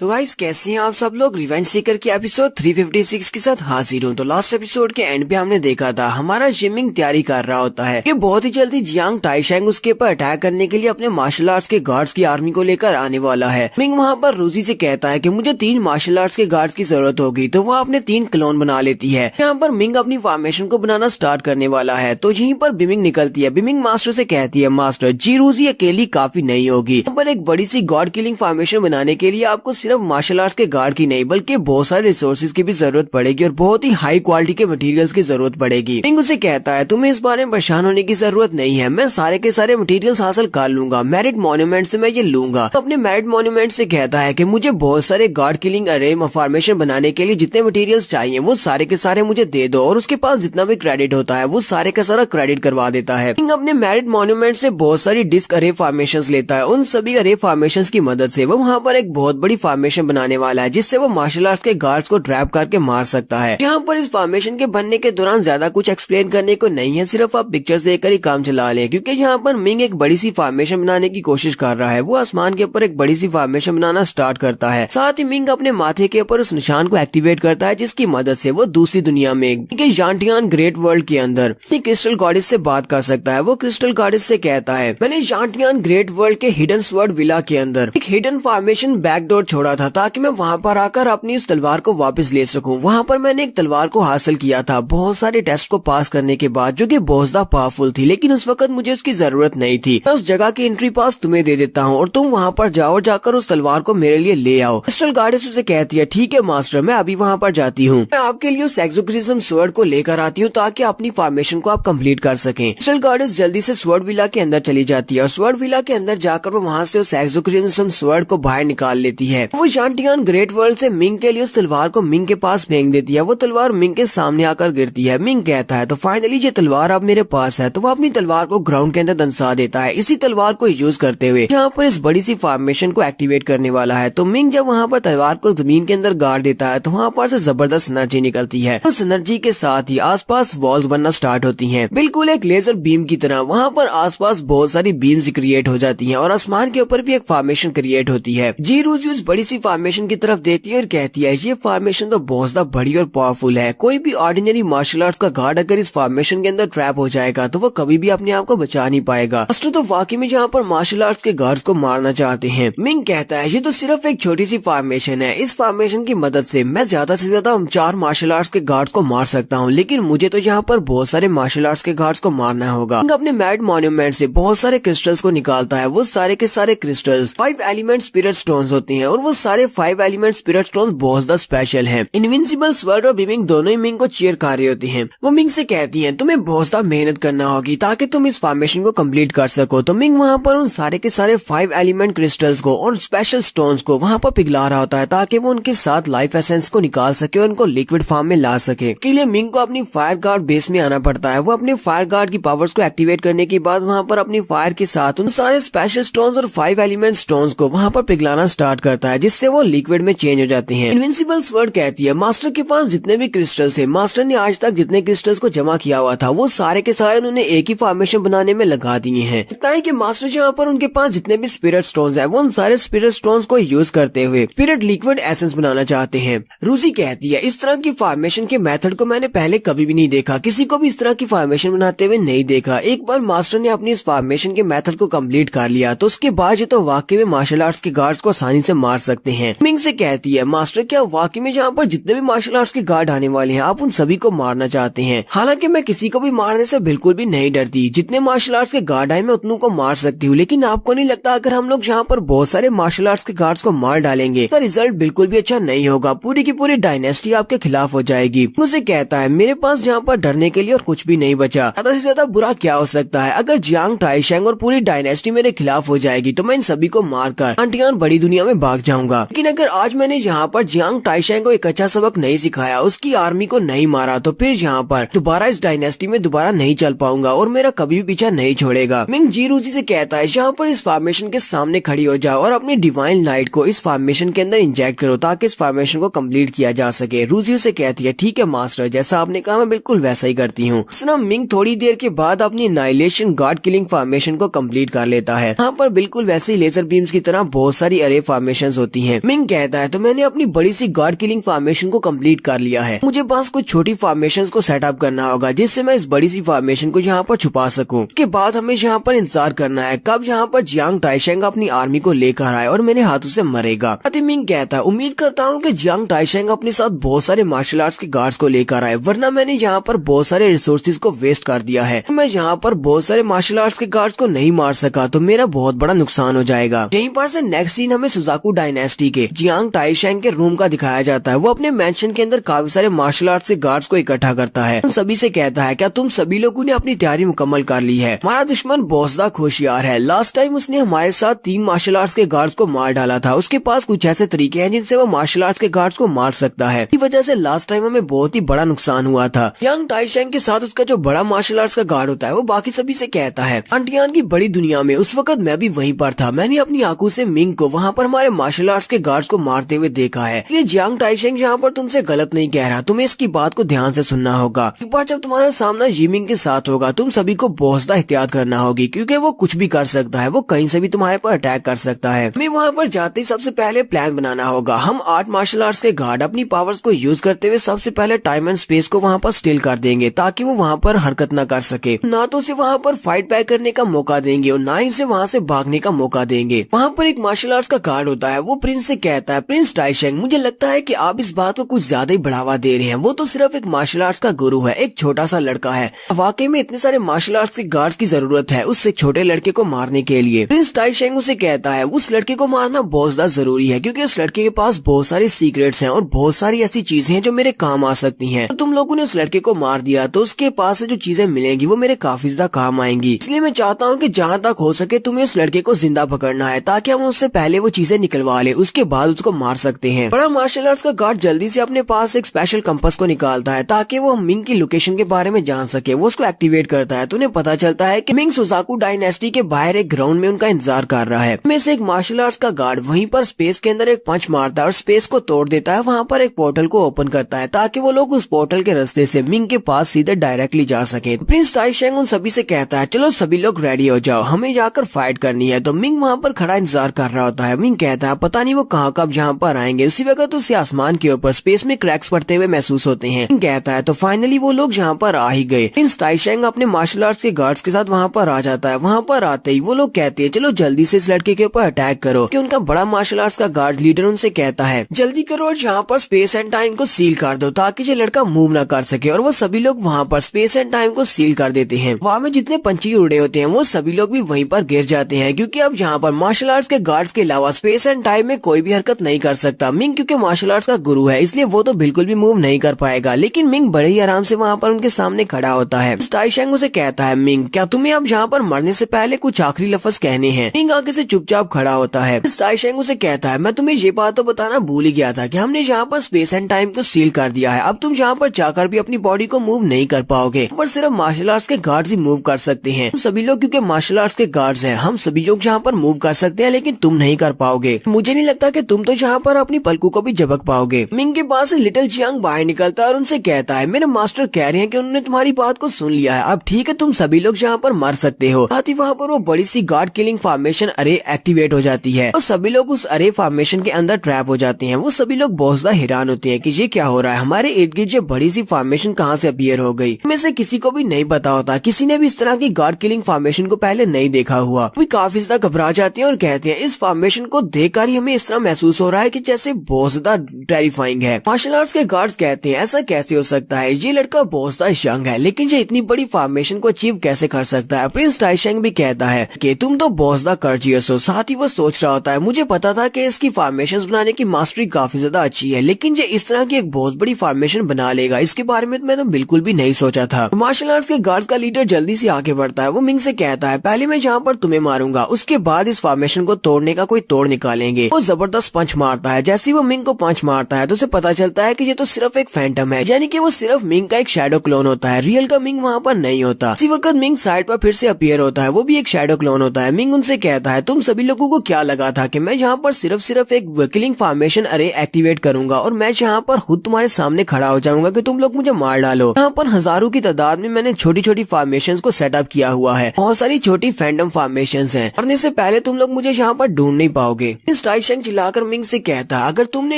तो गाइस कैसे हैं आप सब लोग, रिवेंज सीकर की एपिसोड 356 के साथ हाजिर हूँ। तो लास्ट एपिसोड के एंड पे हमने देखा था हमारा जिमिंग तैयारी कर रहा होता है कि बहुत ही जल्दी जियांग टाइशेंग उसके ऊपर अटैक करने के लिए अपने मार्शल आर्ट्स के गार्ड्स की आर्मी को लेकर आने वाला है। मिंग वहाँ पर रूसी से कहता है कि मुझे 3 मार्शल आर्ट्स के गार्ड्स की जरूरत होगी, तो वह अपने 3 क्लोन बना लेती है। यहाँ पर मिंग अपनी फॉर्मेशन को बनाना स्टार्ट करने वाला है, तो यहीं पर बिमिंग निकलती है। बिमिंग मास्टर से कहती है, मास्टर जी रूसी अकेली काफी नहीं होगी, यहाँ पर एक बड़ी सी गॉड किलिंग फॉर्मेशन बनाने के लिए आपको सिर्फ मार्शल आर्ट्स के गार्ड की नहीं बल्कि बहुत सारे रिसोर्सेज की भी जरूरत पड़ेगी और बहुत ही हाई क्वालिटी के मटेरियल्स की जरूरत पड़ेगी। मिंग उसे कहता है, तुम्हें इस बारे में परेशान होने की जरूरत नहीं है, मैं सारे के सारे मटेरियल्स हासिल कर लूंगा, मेरिट मॉन्यूमेंट से मैं ये लूंगा। अपने मेरिट मॉन्यूमेंट से कहता है कि मुझे बहुत सारे गार्ड किलिंग अरे फॉर्मेशन बनाने के लिए जितने मटेरियल्स चाहिए वो सारे के सारे मुझे दे दो, और उसके पास जितना भी क्रेडिट होता है वो सारे का सारा क्रेडिट करवा देता है। मिंग अपने मेरिट मॉन्यूमेंट से बहुत सारी डिस्क अरे फॉर्मेशन लेता है, उन सभी अरे फॉर्मेशन की मदद से वो वहाँ पर एक बहुत बड़ी फॉर्मेशन बनाने वाला है, जिससे वो मार्शल आर्ट्स के गार्ड्स को ट्रैप करके मार सकता है। यहाँ पर इस फॉर्मेशन के बनने के दौरान ज्यादा कुछ एक्सप्लेन करने को नहीं है, सिर्फ आप पिक्चर्स देखकर ही काम चला लें, क्योंकि यहाँ पर मिंग एक बड़ी सी फॉर्मेशन बनाने की कोशिश कर रहा है। वो आसमान के ऊपर एक बड़ी सी फॉर्मेशन बनाना स्टार्ट करता है, साथ ही मिंग अपने माथे के ऊपर उस निशान को एक्टिवेट करता है, जिसकी मदद से वो दूसरी दुनिया में जांटियान ग्रेट वर्ल्ड के अंदर क्रिस्टल गॉडेस से बात कर सकता है। वो क्रिस्टल गॉडेस से कहता है, मैंने जांटियान ग्रेट वर्ल्ड के हिडन स्वर्ड विला के अंदर एक हिडन फॉर्मेशन बैकडोर छोड़ा था, ताकि मैं वहाँ पर आकर अपनी उस तलवार को वापस ले सकूं। वहाँ पर मैंने एक तलवार को हासिल किया था बहुत सारे टेस्ट को पास करने के बाद, जो कि बहुत ज्यादा पावरफुल थी, लेकिन उस वक्त मुझे उसकी जरूरत नहीं थी। मैं उस जगह की एंट्री पास तुम्हें दे देता हूँ और तुम वहाँ पर जाओ और जाकर उस तलवार को मेरे लिए ले आओ। क्रिस्टल गॉडेस उसे कहती है, ठीक है मास्टर, मैं अभी वहाँ पर जाती हूँ, मैं आपके लिए उस एक्सोक्रिज्म स्वर्ड को लेकर आती हूँ ताकि अपनी फॉर्मेशन को आप कंप्लीट कर सकें। क्रिस्टल गॉडेस जल्दी से स्वर्ड विला के अंदर चली जाती है और स्वर्ड विला के अंदर जाकर वो वहाँ से उस एक्सोक्रिज्म स्वर्ड को बाहर निकाल लेती है। वो जांटियान ग्रेट वर्ल्ड से मिंग के लिए उस तलवार को मिंग के पास फेंक देती है। वो तलवार मिंग के सामने आकर गिरती है। मिंग कहता है, तो फाइनली ये तलवार अब मेरे पास है, तो वो अपनी तलवार को ग्राउंड के अंदर दंसा देता है। इसी तलवार को यूज करते हुए यहाँ पर इस बड़ी सी फॉर्मेशन को एक्टिवेट करने वाला है। तो मिंग जब वहाँ पर तलवार को जमीन के अंदर गाड़ देता है तो वहाँ पर से जबरदस्त एनर्जी निकलती है। उस एनर्जी के साथ ही आसपास वॉल्स बनना स्टार्ट होती हैं, बिल्कुल एक लेजर बीम की तरह। वहाँ पर आसपास बहुत सारी बीम्स क्रिएट हो जाती हैं और आसमान के ऊपर भी एक फॉर्मेशन क्रिएट होती है। जी रूसी उस बड़ी सी फॉर्मेशन की तरफ देखती है और कहती है, ये फॉर्मेशन तो बहुत ज्यादा बड़ी और पावरफुल है, कोई भी ऑर्डिनरी मार्शल आर्ट्स का गार्ड अगर इस फॉर्मेशन के अंदर ट्रैप हो जाएगा तो वो कभी भी अपने आप को बचा नहीं पाएगा। मास्टर तो वाकई में यहाँ पर मार्शल आर्ट्स के गार्ड्स को मारना चाहते हैं। मिंग कहता है, ये तो सिर्फ एक छोटी सी फॉर्मेशन है, इस फॉर्मेशन की मदद से मैं ज्यादा से ज्यादा 4 मार्शल आर्ट्स के गार्ड्स को मार सकता हूँ, लेकिन मुझे तो यहाँ पर बहुत सारे मार्शल आर्ट्स के गार्ड्स को मारना होगा। मिंग अपने मैड मॉन्यूमेंट से बहुत सारे क्रिस्टल्स को निकालता है। वो सारे के सारे क्रिस्टल्स 5 एलिमेंट स्पिरिट स्टोन्स होते हैं और वो वो सारे 5 एलिमेंट स्पिरिट स्टोन बहुत ज्यादा स्पेशल हैं। इनविंसिबल स्वर्ड और मिंग दोनों ही मिंग को चीयर कर रही होती हैं। वो मिंग से कहती हैं तुम्हें बहुत ज्यादा मेहनत करना होगी ताकि तुम इस फॉर्मेशन को कंप्लीट कर सको। तो मिंग वहाँ पर उन सारे के सारे 5 एलिमेंट क्रिस्टल्स को और स्पेशल स्टोन्स को वहाँ पर पिघला रहा होता है ताकि वो उनके साथ लाइफ एसेंस को निकाल सके और उनको लिक्विड फॉर्म में ला सके। के लिए मिंग को अपनी फायर गार्ड बेस में आना पड़ता है। वो अपने फायर गार्ड की पावर्स को एक्टिवेट करने के बाद वहाँ पर अपनी फायर के साथ उन सारे स्पेशल स्टोन्स और 5 एलिमेंट स्टोन्स को वहाँ पर पिघलाना स्टार्ट करता है, जिससे वो लिक्विड में चेंज हो जाते हैं। इनविंसिबल स्वर्ड कहती है मास्टर के पास जितने भी क्रिस्टल्स है, मास्टर ने आज तक जितने क्रिस्टल्स को जमा किया हुआ था वो सारे के सारे उन्होंने एक ही फॉर्मेशन बनाने में लगा दिए हैं। लगता है कि मास्टर जहाँ पर उनके पास जितने भी स्पिरिट स्टोन्स है वो उन सारे स्पिरिट स्टोन्स को यूज करते हुए स्पिरिट लिक्विड एसेंस बनाना चाहते हैं। रूसी कहती है इस तरह की फॉर्मेशन के मेथड को मैंने पहले कभी भी नहीं देखा, किसी को भी इस तरह की फॉर्मेशन बनाते हुए नहीं देखा। एक बार मास्टर ने अपनी इस फॉर्मेशन के मेथड को कंप्लीट कर लिया तो उसके बाद ये तो वाकई में मार्शल आर्ट्स के गार्ड्स को आसानी से मार सकते हैं। मिंग से कहती है मास्टर क्या वाकई में जहाँ पर जितने भी मार्शल आर्ट्स के गार्ड आने वाले हैं आप उन सभी को मारना चाहते हैं? हालांकि मैं किसी को भी मारने से बिल्कुल भी नहीं डरती, जितने मार्शल आर्ट्स के गार्ड आए मैं उतनों को मार सकती हूँ, लेकिन आपको नहीं लगता अगर हम लोग यहाँ पर बहुत सारे मार्शल आर्ट्स के गार्ड्स को मार डालेंगे तो रिजल्ट बिल्कुल भी अच्छा नहीं होगा, पूरी की पूरी डायनेस्टी आपके खिलाफ हो जाएगी। मुझे कहता है मेरे पास यहाँ पर डरने के लिए और कुछ भी नहीं बचा, ज्यादा से ज्यादा बुरा क्या हो सकता है? अगर जियांग टाइशेंग और पूरी डायनेस्टी मेरे खिलाफ हो जाएगी तो मैं इन सभी को मारकर अंटियान बड़ी दुनिया में भाग जाऊंगा। लेकिन अगर आज मैंने यहाँ पर जियांग टाइशेंग को एक अच्छा सबक नहीं सिखाया, उसकी आर्मी को नहीं मारा, तो फिर यहाँ पर दोबारा इस डायनेस्टी में दोबारा नहीं चल पाऊंगा और मेरा कभी भी पीछा नहीं छोड़ेगा। मिंग जी रूजी से कहता है यहाँ पर इस फॉर्मेशन के सामने खड़ी हो जाओ और अपनी डिवाइन लाइट को इस फॉर्मेशन के अंदर इंजेक्ट करो ताकि इस फॉर्मेशन को कंप्लीट किया जा सके। रूजी उसे कहती है ठीक है मास्टर, जैसा आपने कहा मैं बिल्कुल वैसा ही करती हूँ। मिंग थोड़ी देर के बाद अपनी एनाइलेशन गार्ड किलिंग फॉर्मेशन को कंप्लीट कर लेता है। यहाँ पर बिल्कुल वैसे ही लेजर बीम्स की तरह बहुत सारी अरे फॉर्मेशंस होती हैं। मिंग कहता है तो मैंने अपनी बड़ी सी गार्ड किलिंग फॉर्मेशन को कंप्लीट कर लिया है, मुझे बस कुछ छोटी फॉर्मेशंस को सेटअप करना होगा जिससे मैं इस बड़ी सी फॉर्मेशन को यहाँ पर छुपा सकूं। उसके बाद हमें यहाँ पर इंतजार करना है कब यहाँ पर जियांग टाइशेंग अपनी आर्मी को लेकर आए और मेरे हाथों से मरेगा। मिंग कहता है उम्मीद करता हूँ कि जियांग टाइशेंग अपने साथ बहुत सारे मार्शल आर्ट्स के गार्ड्स को लेकर आए, वरना मैंने यहाँ पर बहुत सारे रिसोर्सेज को वेस्ट कर दिया है। मैं यहाँ पर बहुत सारे मार्शल आर्ट्स के गार्ड्स को नहीं मार सका तो मेरा बहुत बड़ा नुकसान हो जाएगा। यहीं पर से नेक्स्ट सीन हमें सुजाकू डायनेस्टी के जियांग टाइशेंग के रूम का दिखाया जाता है। वो अपने मेंशन के अंदर काफी सारे मार्शल आर्ट्स के गार्ड्स को इकट्ठा करता है। उन सभी से कहता है क्या तुम सभी लोगों ने अपनी तैयारी मुकम्मल कर ली है? हमारा दुश्मन बहुत ज्यादा होशियार है, लास्ट टाइम उसने हमारे साथ 3 मार्शल आर्ट्स के गार्ड्स को मार डाला था, उसके पास कुछ ऐसे तरीके हैं जिनसे वो मार्शल आर्ट्स के गार्ड्स को मार सकता है। इस वजह से लास्ट टाइम हमें बहुत ही बड़ा नुकसान हुआ था। जियांग टाइशेंग के साथ उसका जो बड़ा मार्शल आर्ट्स का गार्ड होता है वो बाकी सभी से कहता है अंटियान की बड़ी दुनिया में उस वक्त मैं भी वहीं पर था, मैंने अपनी आंखों से मिंग को वहाँ पर हमारे मार्शल आर्ट्स के गार्ड्स को मारते हुए देखा है। इसलिए जियांग टाइशेंग यहाँ पर तुमसे गलत नहीं कह रहा, तुम्हें इसकी बात को ध्यान से सुनना होगा। एक बार जब तुम्हारा सामना यिमिंग के साथ होगा तुम सभी को बहुत ज्यादा एहतियात करना होगी क्योंकि वो कुछ भी कर सकता है, वो कहीं से भी तुम्हारे पर अटैक कर सकता है। हमें वहाँ पर जाते ही सबसे पहले प्लान बनाना होगा। हम 8 मार्शल आर्ट्स के गार्ड अपनी पावर्स को यूज करते हुए सबसे पहले टाइम एंड स्पेस को वहाँ पर स्टिल कर देंगे ताकि वो वहाँ पर हरकत न कर सके, ना तो उसे वहाँ पर फाइट बैक करने का मौका देंगे और ना ही उसे वहाँ से भागने का मौका देंगे। वहाँ पर एक मार्शल आर्ट्स का गार्ड होता है, वो प्रिंस से कहता है प्रिंस टाइशेंग मुझे लगता है कि आप इस बात को कुछ ज्यादा ही बढ़ावा दे रहे हैं, वो तो सिर्फ एक मार्शल आर्ट्स का गुरु है, एक छोटा सा लड़का है, वाकई में इतने सारे मार्शल आर्ट्स के गार्ड्स की जरूरत है उस छोटे लड़के को मारने के लिए। प्रिंस टाइशेंग उसे कहता है उस लड़के को मारना बहुत ज्यादा जरूरी है क्योंकि उस लड़के के पास बहुत सारे सीक्रेट्स हैं और बहुत सारी ऐसी चीजें हैं जो मेरे काम आ सकती हैं। तो तुम लोगों ने उस लड़के को मार दिया तो उसके पास से जो चीजें मिलेंगी वो मेरे काफी ज्यादा काम आएंगी, इसलिए मैं चाहता हूँ कि जहाँ तक हो सके तुम्हें उस लड़के को जिंदा पकड़ना है ताकि हम उससे पहले वो चीजें निकलवा ले, उसके बाद उसको मार सकते हैं। बड़ा मार्शल आर्ट्स का गार्ड जल्दी से अपने पास एक स्पेशल कंपास को निकालता है ताकि वो मिंग की लोकेशन के बारे में जान सके। वो उसको एक्टिवेट करता है तो उन्हें पता चलता है कि मिंग सुजाकू डायनेस्टी के बाहर एक ग्राउंड में उनका इंतजार कर रहा है। में से एक मार्शल आर्ट्स का गार्ड वहीं पर स्पेस के अंदर एक पंच मारता है और स्पेस को तोड़ देता है, वहाँ पर एक पोर्टल को ओपन करता है ताकि वो लोग उस पोर्टल के रास्ते से मिंग के पास सीधे डायरेक्टली जा सके। प्रिंस टाइशेंग उन सभी से कहता है चलो सभी लोग रेडी हो जाओ, हमें जाकर फाइट करनी है। तो मिंग वहाँ पर खड़ा इंतजार कर रहा होता है। मिंग कहता है पता नहीं वो कहाँ कब जहाँ पर आएंगे। उसी वक्त उसे आसमान के ऊपर स्पेस में क्रैक्स पड़ते हुए महसूस होते हैं। मिंग कहता है तो फाइनली वो लोग जहाँ पर आ ही गए। प्रिंस टाइशेंग अपने मार्शल आर्ट्स के गार्ड्स के साथ वहाँ पर आ जाता है। वहाँ पर आते ही वो लोग कहते हैं चलो जल्दी से इस लड़के के ऊपर अटैक करो कि उनका बड़ा मार्शल आर्ट्स का गार्ड लीडर उनसे कहता है जल्दी करो और यहाँ पर स्पेस एंड टाइम को सील कर दो ताकि ये लड़का मूव ना कर सके। और वो सभी लोग वहाँ पर स्पेस एंड टाइम को सील कर देते हैं। वहाँ में जितने पंछी उड़े होते हैं वो सभी लोग भी वहीं पर गिर जाते हैं क्योंकि अब यहाँ पर मार्शल आर्ट्स के गार्ड्स के अलावा स्पेस एंड टाइम टाइम में कोई भी हरकत नहीं कर सकता। मिंग क्योंकि मार्शल आर्ट्स का गुरु है इसलिए वो तो बिल्कुल भी मूव नहीं कर पाएगा, लेकिन मिंग बड़े ही आराम से वहाँ पर उनके सामने खड़ा होता है। टाइशेंग उसे कहता है, मिंग क्या तुम्हें अब यहाँ पर मरने से पहले कुछ आखिरी लफ्ज कहने हैं? मिंग आगे से चुपचाप खड़ा होता है। टाइशेंग उसे कहता है, मैं तुम्हें ये बात तो बताना भूल ही गया था कि हमने यहाँ पर स्पेस एंड टाइम को सील कर दिया है। अब तुम यहाँ पर जाकर भी अपनी बॉडी को मूव नहीं कर पाओगे, पर सिर्फ मार्शल आर्ट्स के गार्ड्स ही मूव कर सकते हैं। हम सभी लोग क्योंकि मार्शल आर्ट्स के गार्ड्स हैं, हम सभी लोग यहाँ पर मूव कर सकते हैं, लेकिन तुम नहीं कर पाओगे। मुझे नहीं लगता कि तुम तो यहाँ पर अपनी पलकों को भी झपक पाओगे। मिंग के पास से लिटिल जियांग बाहर निकलता है और उनसे कहता है, मेरे मास्टर कह रहे हैं कि उन्होंने तुम्हारी बात को सुन लिया है, अब ठीक है तुम सभी लोग यहाँ पर मर सकते हो। साथ ही वहाँ पर वो बड़ी सी गार्ड किलिंग फॉर्मेशन अरे एक्टिवेट हो जाती है और सभी लोग उस अरे फॉर्मेशन के अंदर ट्रैप हो जाते हैं। वो सभी लोग बहुत ज्यादा हैरान होते हैं कि ये क्या हो रहा है, हमारे इर्द गिर्द ये बड़ी सी फॉर्मेशन कहाँ से अपीयर हो गई। में से किसी को भी नहीं पता होता, किसी ने भी इस तरह की गार्ड किलिंग फॉर्मेशन को पहले नहीं देखा हुआ। वो काफी ज्यादा घबरा जाते हैं और कहते हैं, इस फॉर्मेशन को देखकर ही हमें इस तरह महसूस हो रहा है कि जैसे बहुत ज्यादा टेरिफाइंग है। मार्शल आर्ट्स के गार्ड्स कहते हैं, ऐसा कैसे हो सकता है, ये लड़का बहुत ज्यादा यंग है, लेकिन ये इतनी बड़ी फॉर्मेशन को अचीव कैसे कर सकता है। प्रिंस टाइशेंग भी कहता है कि तुम तो बहुत ज्यादा कर्जियस हो। साथ ही वो सोच रहा होता है, मुझे पता था कि इसकी फॉर्मेशंस बनाने की मास्टरी काफी ज्यादा अच्छी है, लेकिन ये इस तरह की एक बहुत बड़ी फॉर्मेशन बना लेगा, इसके बारे में मैं तो बिल्कुल भी नहीं सोचा था। मार्शल आर्ट्स के गार्ड्स का लीडर जल्दी से आगे बढ़ता है। वो मिंग से कहता है, पहले मैं जहाँ पर तुम्हें मारूंगा, उसके बाद इस फॉर्मेशन को तोड़ने का कोई तोड़ निकालेंगे। वो जबरदस्त पंच मारता है। जैसे ही वो मिंग को पंच मारता है तो उसे पता चलता है कि ये तो सिर्फ एक फैंटम है, यानी कि वो सिर्फ मिंग का एक शैडो क्लोन होता है, रियल का मिंग वहाँ पर नहीं होता। इसी वक्त मिंग साइड पर फिर से अपीयर होता है, वो भी एक शैडो क्लोन होता है। मिंग उनसे कहता है, तुम सभी लोगों को क्या लगा था कि मैं यहाँ पर सिर्फ एक किलिंग फॉर्मेशन अरे एक्टिवेट करूंगा और मैं यहाँ पर खुद तुम्हारे सामने खड़ा हो जाऊंगा कि तुम लोग मुझे मार डालो। यहाँ पर हजारों की तादाद में मैंने छोटी छोटी फॉर्मेशंस को सेटअप किया हुआ है, बहुत सारी छोटी फैंडम फॉर्मेशंस हैं, मरने से पहले तुम लोग मुझे यहाँ पर ढूंढ नहीं पाओगे। इस टाइशेंग चिल्लाकर मिंग से कहता, अगर तुमने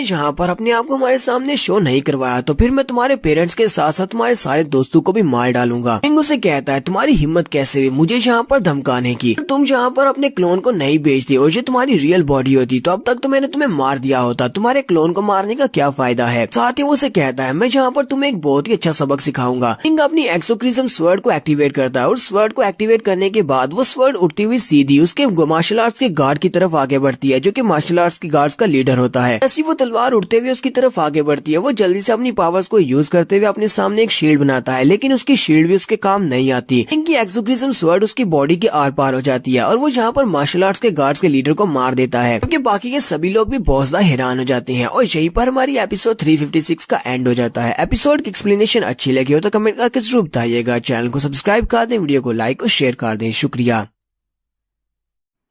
यहाँ पर अपने आप को हमारे सामने शो नहीं करवाया तो फिर मैं तुम्हारे पेरेंट्स के साथ साथ तुम्हारे सारे दोस्तों को भी मार डालूंगा। मिंग उसे कहता है, तुम्हारी हिम्मत कैसे हुई मुझे यहाँ पर धमकाने की, तुम यहाँ पर अपने क्लोन को नहीं बेचते और ये तुम्हारी रियल बॉडी होती तो अब तक तो मैंने तुम्हें मार दिया होता, तुम्हारे क्लोन को मारने का क्या फायदा है। साथ ही वो उसे कहता है, मैं यहाँ पर तुम्हें एक बहुत ही अच्छा सबक सिखाऊंगा। मिंग अपनी एक्सोक्रिज्म स्वर्ड को एक्टिवेट करता है और स्वर्ड को एक्टिवेट करने के बाद वो स्वर्ड उड़ती हुई सीधी उसके मार्शल आर्ट्स के गार्ड की तरफ आगे बढ़ती है, जो कि मार्शल आर्ट्स के गार्ड्स का लीडर होता है। ऐसी वो तलवार उड़ते हुए उसकी तरफ आगे बढ़ती है। वो जल्दी से अपनी पावर्स को यूज करते हुए अपने सामने एक शील्ड बनाता है, लेकिन उसकी शील्ड भी उसके काम नहीं आती। इनकी एक्सोक्रिज्म स्वर्ड उसकी बॉडी के आर पार हो जाती है और वो यहाँ पर मार्शल आर्ट्स के गार्ड्स के लीडर को मार देता है, क्योंकि बाकी के सभी लोग भी बहुत ज्यादा हैरान हो जाते हैं। और यहीं पर हमारी एपिसोड 356 का एंड हो जाता है। एपिसोड की एक्सप्लेनेशन अच्छी लगी हो तो कमेंट करके जरूर बताइएगा। चैनल को सब्सक्राइब कर दें, वीडियो को लाइक और शेयर कर दें। शुक्रिया।